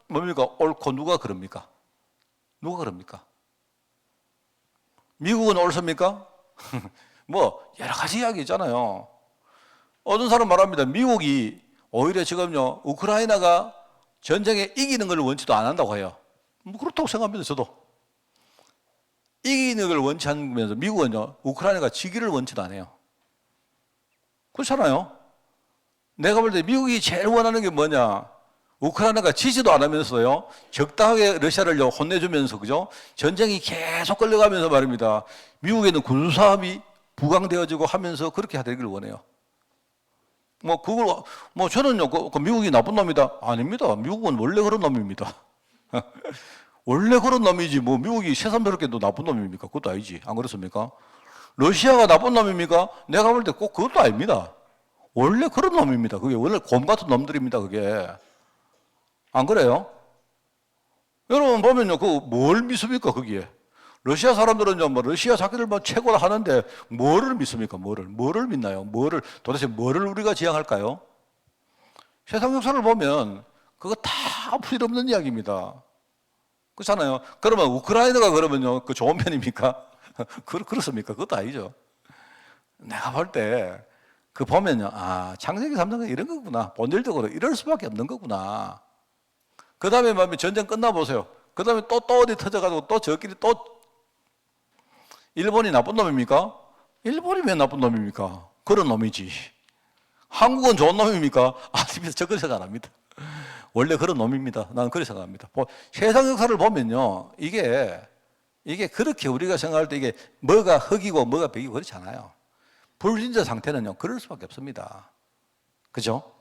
뭡니까? 옳고 누가 그럽니까? 누가 그럽니까? 미국은 옳습니까? 뭐 여러 가지 이야기 있잖아요. 어떤 사람 말합니다. 미국이 오히려 지금요 우크라이나가 전쟁에 이기는 걸 원치도 안 한다고 해요. 뭐 그렇다고 생각합니다. 저도. 이기는 걸 원치 않으면서 미국은요 우크라이나가 지기를 원치도 안 해요. 그렇잖아요. 내가 볼 때 미국이 제일 원하는 게 뭐냐? 우크라이나가 지지도 않으면서요 적당하게 러시아를 혼내주면서 그죠? 전쟁이 계속 끌려가면서 말입니다. 미국에는 군수사업이 부강되어지고 하면서 그렇게 되길 원해요. 뭐 그걸 뭐 저는요 그 미국이 나쁜 놈이다 아닙니다. 미국은 원래 그런 놈입니다. 원래 그런 놈이지 뭐 미국이 새삼스럽게 또 나쁜 놈입니까? 그것도 아니지. 안 그렇습니까? 러시아가 나쁜 놈입니까? 내가 볼 때 꼭 그것도 아닙니다. 원래 그런 놈입니다. 그게 원래 곰 같은 놈들입니다. 그게 안 그래요? 여러분 보면요 그 뭘 믿습니까? 거기에 러시아 사람들은요 뭐 러시아 자기들 뭐 최고라 하는데 뭐를 믿습니까? 뭐를 믿나요? 도대체 뭐를 우리가 지향할까요? 세상 역사를 보면 그거 다 풀없는 이야기입니다. 그렇잖아요. 그러면 우크라이나가 그러면요 그 좋은 편입니까? 그렇습니까? 그것도 아니죠. 내가 볼 때 그 보면요 아 창세기 3장은 이런 거구나. 본질적으로 이럴 수밖에 없는 거구나. 그 다음에 전쟁 끝나보세요. 그 다음에 또 어디 터져가지고 또 저끼리 또 일본이 나쁜 놈입니까? 일본이 왜 나쁜 놈입니까? 그런 놈이지. 한국은 좋은 놈입니까? 아닙니다. 저 그런 생각 안 합니다. 원래 그런 놈입니다. 나는 그렇게 생각합니다. 세상 역사를 보면요. 이게 그렇게 우리가 생각할 때 이게 뭐가 흑이고 뭐가 백이고 그렇지 않아요. 불신자 상태는요. 그럴 수밖에 없습니다. 그죠?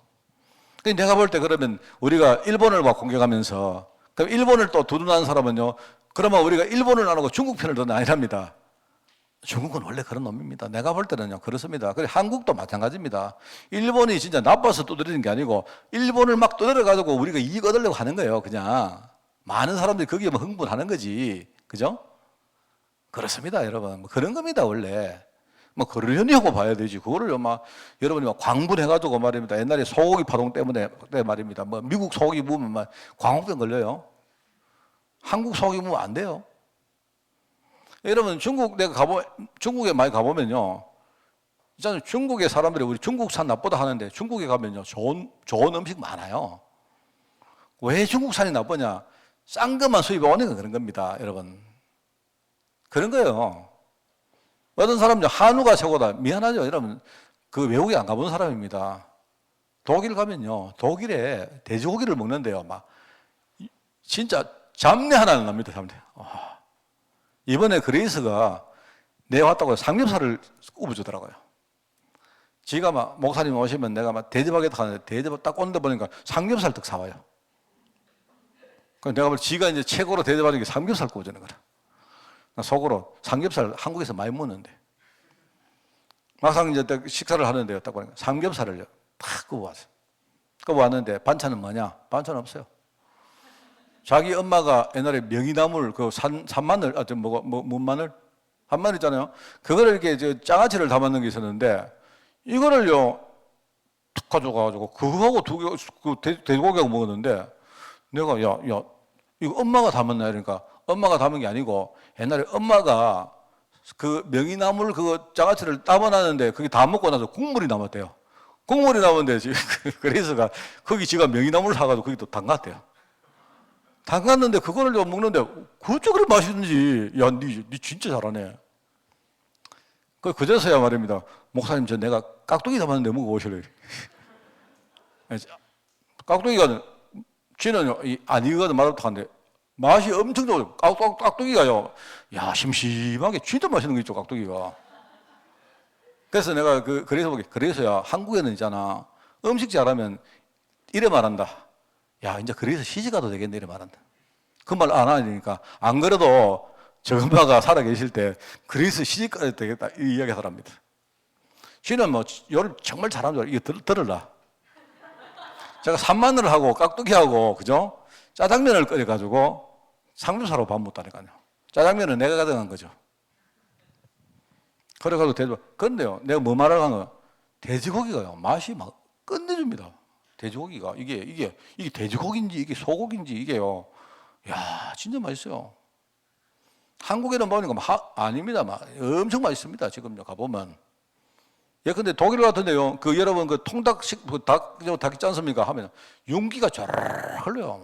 내가 볼 때 그러면 우리가 일본을 막 공격하면서 그럼 일본을 또 두둔하는 사람은요. 그러면 우리가 일본을 안 하고 중국 편을 드는 아니랍니다. 중국은 원래 그런 놈입니다. 내가 볼 때는요. 그렇습니다. 그리고 한국도 마찬가지입니다. 일본이 진짜 나빠서 두드리는 게 아니고 일본을 막 두드려가지고 우리가 이익 얻으려고 하는 거예요. 그냥 많은 사람들이 거기에 뭐 흥분하는 거지. 그죠? 그렇습니다. 여러분. 뭐 그런 겁니다. 원래. 뭐 그러려니 하고 봐야 되지. 그거를 막 여러분이 막 광분해가지고 말입니다. 옛날에 소고기 파동 때문에 말입니다. 뭐 미국 소고기 먹으면 막 광우병 걸려요. 한국 소고기 먹으면 안 돼요. 여러분 중국에 많이 가보면요. 있잖아요. 중국의 사람들이 우리 중국산 나쁘다 하는데 중국에 가면요. 좋은 음식 많아요. 왜 중국산이 나쁘냐? 싼 것만 수입해 오니까 그런 겁니다. 여러분. 그런 거예요. 어떤 사람은요. 한우가 최고다. 미안하죠. 여러분. 그 외국에 안 가본 사람입니다. 독일 가면요. 독일에 돼지고기를 먹는데요. 막 진짜 잡내 하나 안 납니다. 잡내. 이번에 그레이스가 내왔다고 해서 삼겹살을 굽어주더라고요. 지가 막 목사님 오시면 내가 막 대접하겠다 하는데 대접 딱 오는데 보니까 삼겹살 떡 사와요. 그럼 내가 볼 지가 이제 최고로 대접하는 게 삼겹살 구워주는 거라. 나 속으로 삼겹살 한국에서 많이 먹는데 막상 이제 딱 식사를 하는데요. 딱 보니까 삼겹살을요. 탁 구워왔어요. 구워왔는데 반찬은 뭐냐? 반찬 없어요. 자기 엄마가 옛날에 명이나물 그 산마늘 문마늘 한 마늘 있잖아요. 그거를 이렇게 장아찌를 담았는 게 있었는데 이거를요 툭 가져가가지고 그거하고 돼지고기하고 먹었는데 내가 야 이거 엄마가 담았나 이러니까 엄마가 담은 게 아니고 옛날에 엄마가 그 명이나물 그 장아찌를 담아놨는데 그게 다 먹고 나서 국물이 남았대요. 국물이 남았는데 그래서가 거기 지가 명이나물을 사가지고 거기 또 담갔대요. 담갔는데 그거를 좀 먹는데 그저 그래 맛있는지 야 니 진짜 잘하네. 그제서야 말입니다. 목사님 저 내가 깍두기 담았는데 먹어보실래요? 깍두기가 쥐는 아니거든 말하는데 맛이 엄청 좋아요. 깍두기가요. 야 심심하게 진짜 맛있는 거 있죠 깍두기가. 그래서 내가 그래서야 한국에는 있잖아 음식 잘하면 이래 말한다. 야, 이제 그래서 시집가도 되겠네, 이래 말한다. 그 말 안 하니까. 안 그래도 저 엄마가 살아 계실 때, 그래서 시집가도 되겠다, 이 이야기 하랍니다. 지는 뭐, 요리 정말 잘하는 줄 알아. 이거 들을라. 제가 산마늘을 하고, 깍두기하고, 그죠? 짜장면을 끓여가지고, 삼겹살하고 밥 먹다니까요. 짜장면은 내가 가져간 거죠. 그래가지고 그런데요, 내가 뭐 말하려고 한 거야? 돼지고기가요, 맛이 막 끝내줍니다. 돼지고기가 이게 돼지고기인지 이게 소고기인지 이게요. 야 진짜 맛있어요. 한국에는 보니까 아닙니다. 엄청 맛있습니다. 지금 가보면. 예, 근데 독일 같은데요. 그 여러분 그 통닭식 닭 있지 않습니까? 하면 윤기가 쫙 흘러요.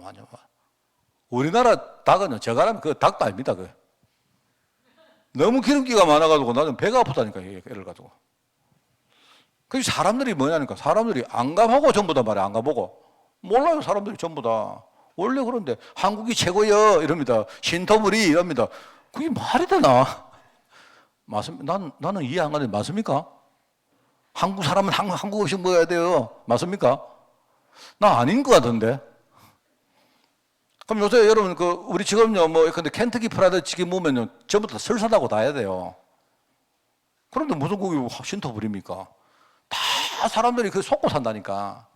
우리나라 닭은 저가라면 그 닭도 아닙니다. 그 너무 기름기가 많아가지고 나는 배가 아프다니까 얘를 가지고. 그 사람들이 뭐냐니까 사람들이 안 가보고 전부 다 말이야. 안 가보고 몰라요. 사람들이 전부 다. 원래 그런데 한국이 최고여 이럽니다. 신토불이 이럽니다. 그게 말이 되나? 나는 이해 안 가는데 맞습니까? 한국 사람은 한국 음식 먹어야 돼요. 맞습니까? 나 아닌 것 같은데. 그럼 요새 여러분 우리 지금요 근데 켄터키 프라이드 치킨 먹으면요 전부 다 설사다고 다 해야 돼요. 그런데 무슨 고기 신토 부립니까? 다 사람들이 속고 산다니까.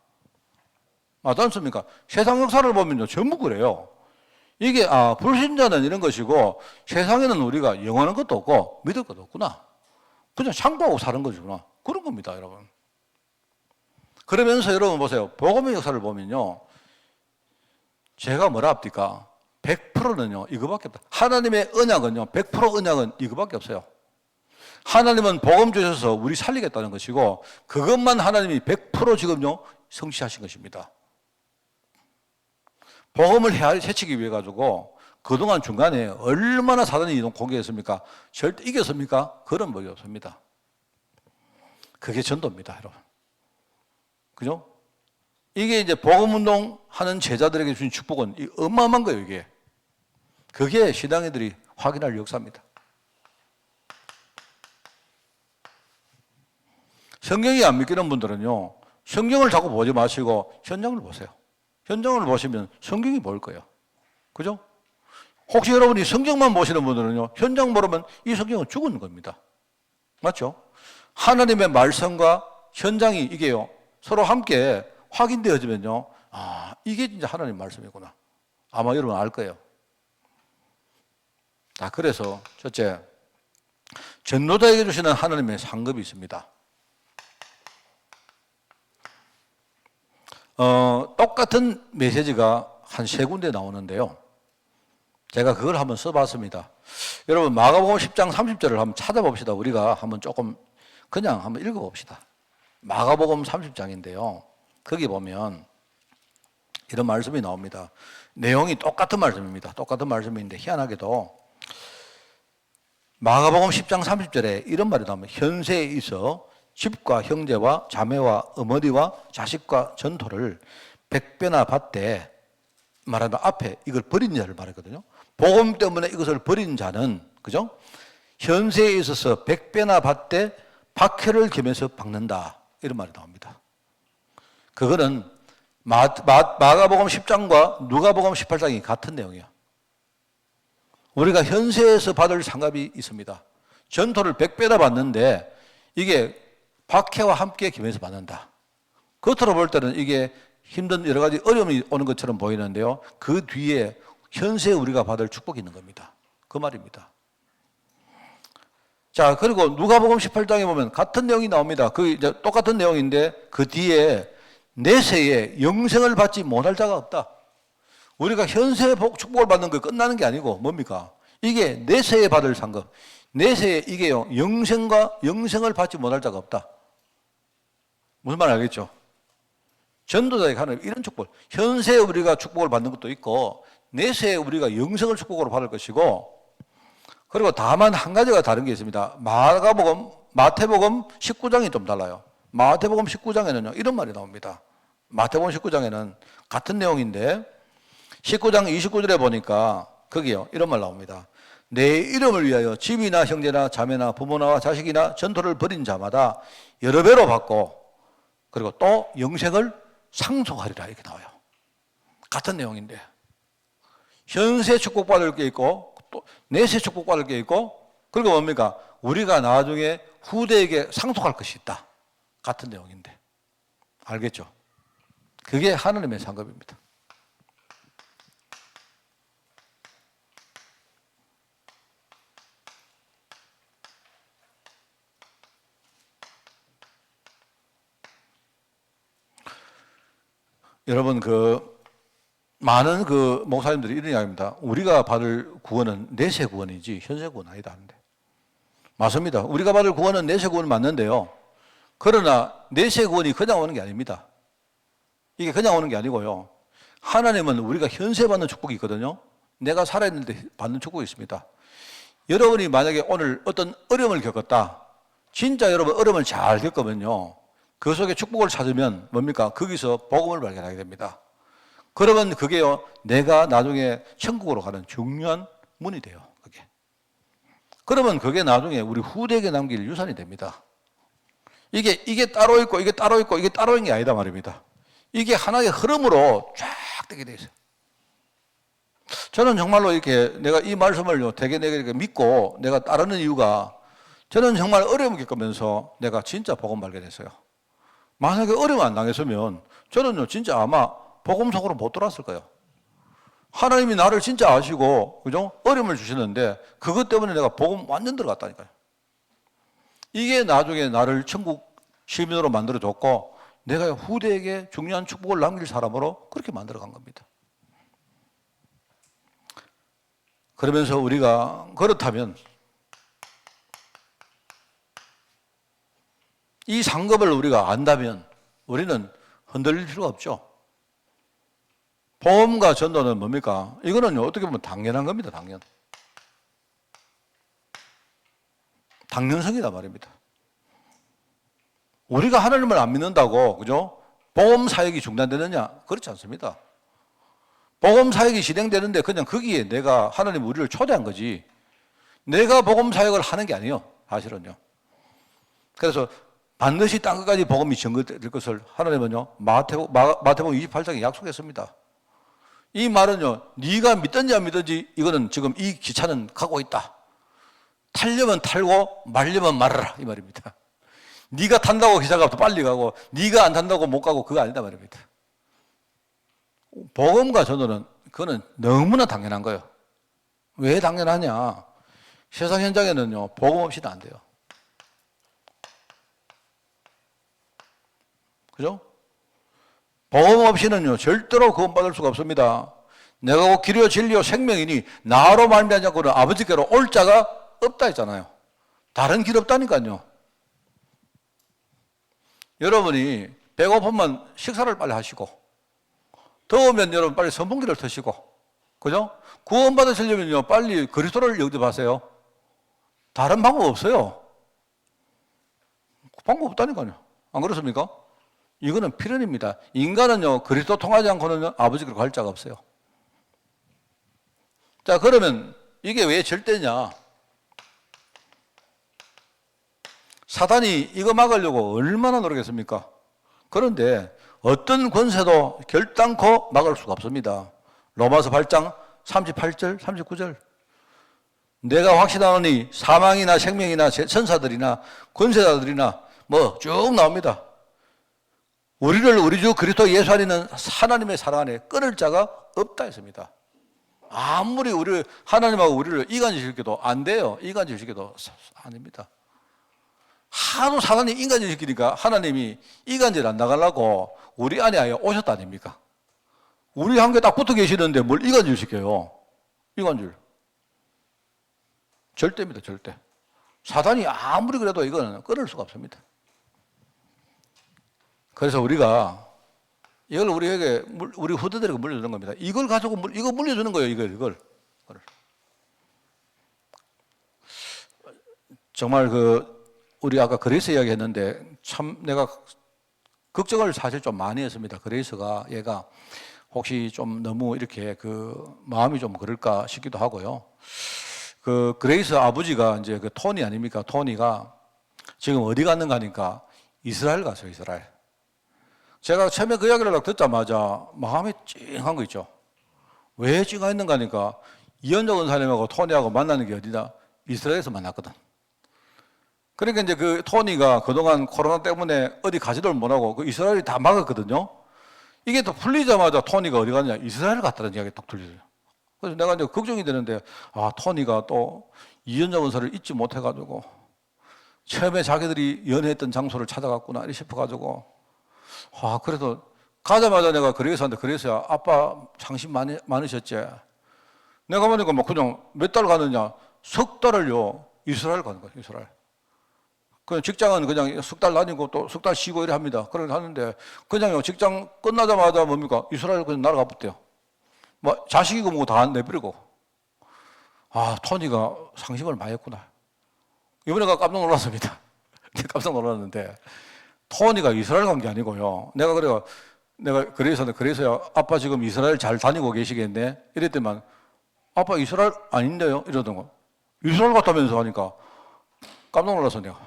맞지 않습니까? 세상 역사를 보면요 전부 그래요. 이게 불신자는 이런 것이고 세상에는 우리가 영원한 것도 없고 믿을 것도 없구나. 그냥 참고하고 사는 거구나. 그런 겁니다, 여러분. 그러면서 여러분 보세요. 복음의 역사를 보면요. 제가 뭐라 합니까? 100%는요, 이거밖에 없다. 하나님의 언약은요, 100% 언약은 이거밖에 없어요. 하나님은 복음 주셔서 우리 살리겠다는 것이고, 그것만 하나님이 100% 지금요, 성취하신 것입니다. 복음을 해치기 위해 가지고, 그동안 중간에 얼마나 사단이 공격했습니까? 절대 이겼습니까? 그런 법이 없습니다. 그게 전도입니다, 여러분. 그죠? 이게 이제 복음운동 하는 제자들에게 주신 축복은 어마어마한 거예요, 이게. 그게 신앙인들이 확인할 역사입니다. 성경이 안 믿기는 분들은요, 성경을 자꾸 보지 마시고 현장을 보세요. 현장을 보시면 성경이 보일 거예요. 그죠? 혹시 여러분이 성경만 보시는 분들은요, 현장 보면 이 성경은 죽은 겁니다. 맞죠? 하나님의 말씀과 현장이 이게요, 서로 함께 확인되어지면요, 이게 진짜 하나님 말씀이구나. 아마 여러분 알 거예요. 그래서 첫째, 전도자에게 주시는 하나님의 상급이 있습니다. 똑같은 메시지가 한 3군데 나오는데요. 제가 그걸 한번 써봤습니다. 여러분, 마가복음 10장 30절을 한번 찾아봅시다. 우리가 한번 조금 그냥 한번 읽어봅시다. 마가복음 30장인데요. 거기 보면 이런 말씀이 나옵니다. 내용이 똑같은 말씀입니다. 똑같은 말씀인데 희한하게도 마가복음 10장 30절에 이런 말이 나옵니다. 현세에 있어 집과 형제와 자매와 어머니와 자식과 전토를 100배나 받되, 말하면 앞에 이걸 버린 자를 말하거든요. 복음 때문에 이것을 버린 자는, 그죠? 현세에 있어서 100배나 받되 박해를 겸해서 받는다. 이런 말이 나옵니다. 그거는 마가복음 10장과 누가복음 18장이 같은 내용이에요. 우리가 현세에서 받을 상급이 있습니다. 전토를 100배나 받는데 이게 박해와 함께 겸해서 받는다. 겉으로 볼 때는 이게 힘든 여러 가지 어려움이 오는 것처럼 보이는데요. 그 뒤에 현세에 우리가 받을 축복이 있는 겁니다. 그 말입니다. 자, 그리고 누가복음 18장에 보면 같은 내용이 나옵니다. 이제 똑같은 내용인데 그 뒤에 내세에 영생을 받지 못할 자가 없다. 우리가 현세의 축복을 받는 게 끝나는 게 아니고 뭡니까? 이게 내세에 받을 상급. 내세에 이게요, 영생을 받지 못할 자가 없다. 무슨 말 알겠죠? 전도자에게 하는 이런 축복. 현세에 우리가 축복을 받는 것도 있고 내세에 우리가 영생을 축복으로 받을 것이고, 그리고 다만 한 가지가 다른 게 있습니다. 마태복음 19장이 좀 달라요. 마태복음 19장에는요, 이런 말이 나옵니다. 마태복음 19장에는 같은 내용인데 19장 29절에 보니까 거기요, 이런 말 나옵니다. 내 이름을 위하여 집이나 형제나 자매나 부모나 자식이나 전토를 벌인 자마다 여러 배로 받고, 그리고 또 영생을 상속하리라, 이렇게 나와요. 같은 내용인데 현세 축복받을 게 있고 또 내세 축복받을 게 있고, 그리고 뭡니까? 우리가 나중에 후대에게 상속할 것이 있다. 같은 내용인데. 알겠죠? 그게 하나님의 상급입니다. 여러분, 많은 목사님들이 이런 이야기입니다. 우리가 받을 구원은 내세 구원이지 현세 구원 아니다 하는데. 맞습니다. 우리가 받을 구원은 내세 구원은 맞는데요. 그러나 내세 구원이 그냥 오는 게 아닙니다. 이게 그냥 오는 게 아니고요. 하나님은 우리가 현세 받는 축복이 있거든요. 내가 살아있는데 받는 축복이 있습니다. 여러분이 만약에 오늘 어떤 어려움을 겪었다. 진짜 여러분 어려움을 잘 겪으면요, 그 속에 축복을 찾으면 뭡니까? 거기서 복음을 발견하게 됩니다. 그러면 그게요, 내가 나중에 천국으로 가는 중요한 문이 돼요. 그게. 그러면 그게 나중에 우리 후대에게 남길 유산이 됩니다. 이게 따로 있고 이게 따로 있고 이게 따로 있는 게 아니다 말입니다. 이게 하나의 흐름으로 쫙 되게 돼 있어요. 저는 정말로 이렇게 내가 이 말씀을요, 되게 내가 이렇게 믿고 내가 따르는 이유가 저는 정말 어려움을 겪으면서 내가 진짜 복음 발견했어요. 만약에 어려움 안 당했으면 저는요, 진짜 아마 복음 속으로 못 들어왔을 거예요. 하나님이 나를 진짜 아시고, 그죠? 어려움을 주시는데 그것 때문에 내가 복음 완전 들어갔다니까요. 이게 나중에 나를 천국 시민으로 만들어줬고 내가 후대에게 중요한 축복을 남길 사람으로 그렇게 만들어간 겁니다. 그러면서 우리가 그렇다면 이 상급을 우리가 안다면 우리는 흔들릴 필요가 없죠. 복음과 전도는 뭡니까? 이거는 어떻게 보면 당연한 겁니다. 당연성이다 말입니다. 우리가 하나님을 안 믿는다고, 그죠? 복음 사역이 중단되느냐? 그렇지 않습니다. 복음 사역이 진행되는데 그냥 거기에 내가 하나님 우리를 초대한 거지. 내가 복음 사역을 하는 게 아니에요. 사실은요. 그래서 반드시 땅 끝까지 복음이 전거될 것을 하나님은요, 마태복음 28장에 약속했습니다. 이 말은요, 네가 믿든지 안 믿든지 이거는 지금 이 기차는 가고 있다. 타려면 탈고 말려면 말아라 이 말입니다. 네가 탄다고 기차가 더 빨리 가고 네가 안 탄다고 못 가고 그거 아니다 말입니다. 복음과 전도는 그거는 너무나 당연한 거예요. 왜 당연하냐? 세상 현장에는요, 복음 없이는 안 돼요. 그죠? 복음 없이는요, 절대로 구원받을 수가 없습니다. 내가 곧 길이요 진리요 생명이니 나로 말미암지 않고는 아버지께로 올 자가 없다 했잖아요. 다른 길 없다니까요. 여러분이 배고프면 식사를 빨리 하시고, 더우면 여러분 빨리 선풍기를 트시고, 그죠? 구원받으시려면요, 빨리 그리스도를 영접하세요. 다른 방법 없어요. 방법 없다니까요. 안 그렇습니까? 이거는 필연입니다. 인간은요, 그리스도 통하지 않고는 아버지께로 갈 자가 없어요. 자, 그러면 이게 왜 절대냐? 사단이 이거 막으려고 얼마나 노력했습니까? 그런데 어떤 권세도 결단코 막을 수가 없습니다. 로마서 8장 38절, 39절. 내가 확신하노니 사망이나 생명이나 천사들이나 권세자들이나 뭐 쭉 나옵니다. 우리를 우리 주 그리스도 예수 안에 있는 하나님의 사랑 안에 끊을 자가 없다 했습니다. 아무리 우리 하나님하고 우리를 이간질시켜도 안 돼요. 이간질시켜도 아닙니다. 하도 사단이 인간질 시키니까 하나님이 이간질 안 나가려고 우리 안에 아예 오셨다 아닙니까? 우리 한 개 딱 붙어 계시는데 뭘 이간질 시켜요? 이간질. 절대입니다, 절대. 사단이 아무리 그래도 이거는 끊을 수가 없습니다. 그래서 우리가 이걸 우리에게, 우리 후대들에게 물려주는 겁니다. 이걸 가지고, 이거 물려주는 거예요, 이걸. 정말 우리 아까 그레이스 이야기 했는데 참 내가 걱정을 사실 좀 많이 했습니다. 그레이스가 얘가 혹시 좀 너무 이렇게 마음이 좀 그럴까 싶기도 하고요. 그레이스 아버지가 이제 토니 아닙니까? 토니가 지금 어디 갔는가 하니까 이스라엘 갔어요, 이스라엘. 제가 처음에 그 이야기를 듣자마자 마음이 찡한 거 있죠. 왜 찡했는가 하니까 이현정 원사님하고 토니하고 만나는 게 어디다? 이스라엘에서 만났거든. 그러니까 이제 토니가 그동안 코로나 때문에 어디 가지도 못하고 이스라엘이 다 막았거든요. 이게 또 풀리자마자 토니가 어디 갔냐? 이스라엘 갔다는 이야기가 딱 들려요. 그래서 내가 이제 걱정이 되는데, 토니가 또 이현정 원사를 잊지 못해가지고 처음에 자기들이 연애했던 장소를 찾아갔구나 싶어가지고, 그래도 가자마자 내가 그레이스한테, 그레이스야, 아빠 상심 많으셨지? 내가 보니까 그냥 몇 달 가느냐? 석 달을요, 이스라엘 가는 거야, 이스라엘. 그냥 직장은 그냥 석 달 다니고 또 석 달 쉬고 이래 합니다. 그렇게 하는데 그냥요, 직장 끝나자마자 뭡니까? 이스라엘 그냥 날아가 버렸대요. 자식이고 뭐고 다 내버리고. 토니가 상심을 많이 했구나. 이번에가 깜짝 놀랐습니다. 깜짝 놀랐는데, 토니가 이스라엘 간 게 아니고요. 내가 그래서야 아빠 지금 이스라엘 잘 다니고 계시겠네? 이랬더니만, 아빠 이스라엘 아닌데요? 이러던 거. 이스라엘 갔다면서 하니까 깜짝 놀라서 내가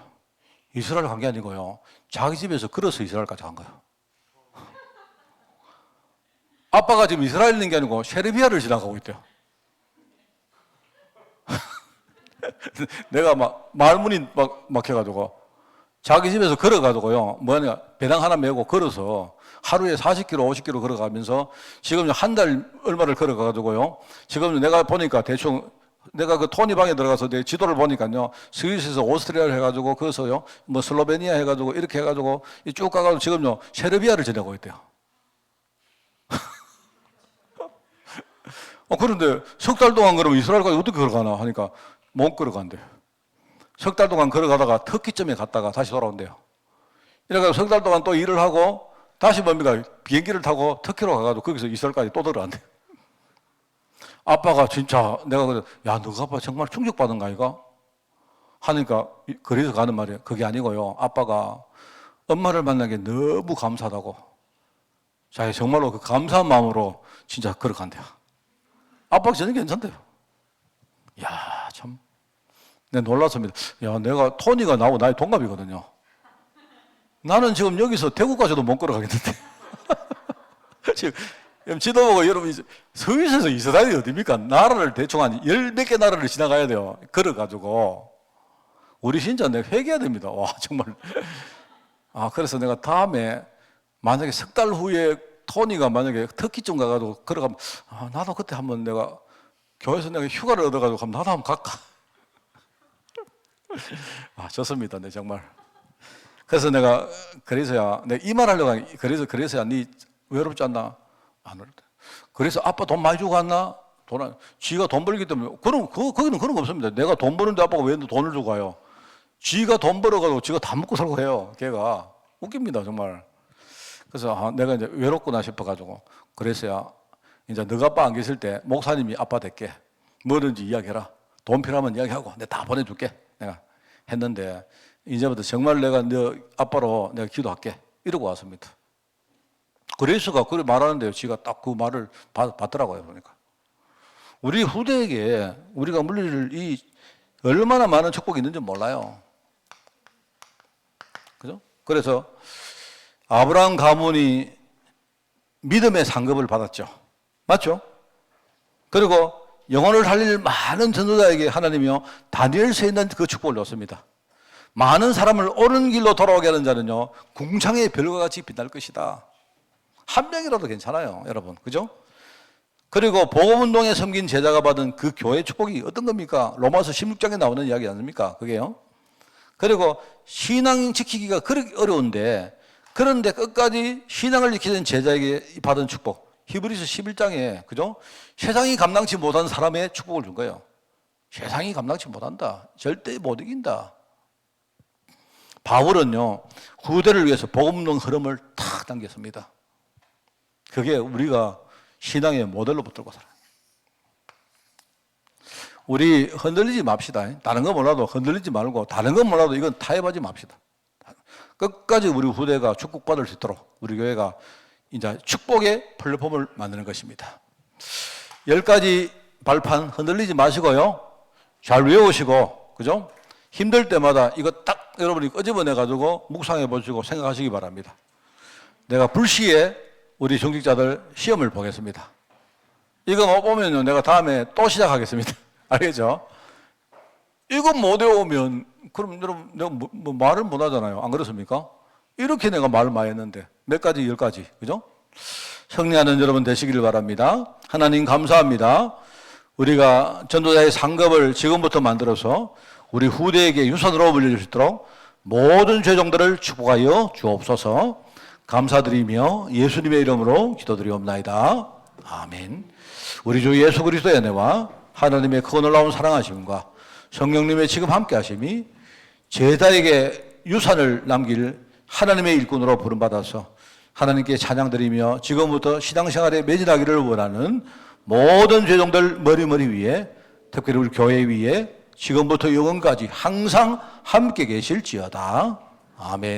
이스라엘 간 게 아니고요. 자기 집에서 걸어서 이스라엘까지 간 거예요. 아빠가 지금 이스라엘 있는 게 아니고 세르비아를 지나가고 있대요. 내가 막 말문이 막 해가지고 자기 집에서 걸어가지고요. 뭐냐 배낭 하나 메고 걸어서 하루에 40km, 50km 걸어가면서 지금 한 달 얼마를 걸어가가지고요. 지금 내가 보니까 대충 내가 그 토니 방에 들어가서 내 지도를 보니까요. 스위스에서 오스트리아를 해가지고 거기서요. 뭐 슬로베니아 해가지고 이렇게 해가지고 쭉 가가지고 지금요. 세르비아를 지나고 있대요. 그런데 석 달 동안 그러면 이스라엘까지 어떻게 걸어가나 하니까 못 걸어간대요. 석 달 동안 걸어가다가 터키점에 갔다가 다시 돌아온대요. 이래가지고 석 달 동안 또 일을 하고 다시 뭡니까? 비행기를 타고 터키로 가가지고 거기서 이스라엘까지 또 들어간대요. 아빠가 진짜 내가 그래, 야, 너가 아빠 정말 충격받은 거 아이가? 하니까 그래서 가는 말이에요. 그게 아니고요. 아빠가 엄마를 만난 게 너무 감사하다고. 자, 정말로 그 감사한 마음으로 진짜 걸어간대요. 아빠가 저는 괜찮대요. 야, 참. 내가 놀랐습니다. 야, 내가 토니가 나하고 나이 동갑이거든요. 나는 지금 여기서 대구까지도 못 걸어가겠는데. 지금 지도 보고 여러분, 스위스에서 이스라엘이 어딥니까? 나라를 대충 한 10몇 개 나라를 지나가야 돼요. 걸어가지고. 우리 진짜 내가 회개해야 됩니다. 와, 정말. 그래서 내가 다음에 만약에 석 달 후에 토니가 만약에 터키쯤 가가지고 걸어가면, 나도 그때 한번 내가 교회에서 내가 휴가를 얻어가지고 가면 나도 한번 갈까? 좋습니다. 네, 정말. 그래서 내가, 그래서야, 내가 이 말 하려고 하니, 그래서야, 니 외롭지 않나? 안 외롭다. 그래서 아빠 돈 많이 주고 갔나? 지가 돈 벌기 때문에, 거기는 그런 거 없습니다. 내가 돈 버는데 아빠가 왜 돈을 주고 가요? 지가 돈 벌어가지고 지가 다 먹고 살고 해요. 걔가. 웃깁니다, 정말. 그래서 내가 이제 외롭구나 싶어가지고, 그래서야, 이제 너가 아빠 안 계실 때 목사님이 아빠 될게. 뭐든지 이야기해라. 돈 필요하면 이야기하고 내가 다 보내줄게. 내가 했는데, 이제부터 정말 내가 너 아빠로 내가 기도할게. 이러고 왔습니다. 그레이스가 그래 말하는데요. 지가 딱 그 말을 받더라고요. 보니까. 우리 후대에게 우리가 물릴 이 얼마나 많은 축복이 있는지 몰라요. 그죠? 그래서 아브라함 가문이 믿음의 상급을 받았죠. 맞죠? 그리고 영혼을 살릴 많은 전도자에게 하나님이요 다니엘서에 있는 그 축복을 줬습니다. 많은 사람을 옳은 길로 돌아오게 하는 자는요 궁창의 별과 같이 빛날 것이다. 한 명이라도 괜찮아요, 여러분. 그죠? 그리고 복음운동에 섬긴 제자가 받은 그 교회 축복이 어떤 겁니까? 로마서 16장에 나오는 이야기 아닙니까? 그게요. 그리고 신앙 지키기가 그렇게 어려운데 그런데 끝까지 신앙을 지키는 제자에게 받은 축복. 히브리서 11장에 그죠? 세상이 감당치 못한 사람의 축복을 준 거예요. 세상이 감당치 못한다. 절대 못 이긴다. 바울은요 후대를 위해서 복음운동 흐름을 탁 당겼습니다. 그게 우리가 신앙의 모델로 붙들고 살아요. 우리 흔들리지 맙시다. 다른 거 몰라도 흔들리지 말고 다른 거 몰라도 이건 타협하지 맙시다. 끝까지 우리 후대가 축복받을 수 있도록 우리 교회가 이제 축복의 플랫폼을 만드는 것입니다. 10가지 발판 흔들리지 마시고요. 잘 외우시고, 그죠? 힘들 때마다 이거 딱 여러분이 끄집어내가지고 묵상해 보시고 생각하시기 바랍니다. 내가 불시에 우리 중직자들 시험을 보겠습니다. 이거 못 보면요, 내가 다음에 또 시작하겠습니다. 알겠죠? 이거 못 외우면, 그럼 여러분, 내가 뭐 말을 못 하잖아요. 안 그렇습니까? 이렇게 내가 말을 많이 했는데, 몇 가지, 10가지. 그죠? 승리하는 여러분 되시기를 바랍니다. 하나님 감사합니다. 우리가 전도자의 상급을 지금부터 만들어서 우리 후대에게 유산으로 물려줄 수 있도록 모든 죄종들을 축복하여 주옵소서. 감사드리며 예수님의 이름으로 기도드리옵나이다. 아멘. 우리 주 예수 그리스도의 은혜와 하나님의 크고 놀라운 사랑하심과 성령님의 지금 함께 하심이 제자에게 유산을 남길 하나님의 일꾼으로 부름받아서 하나님께 찬양드리며 지금부터 신앙생활에 매진하기를 원하는 모든 죄종들 머리 위에 특별히 우리 교회 위에 지금부터 영원까지 항상 함께 계실지어다. 아멘.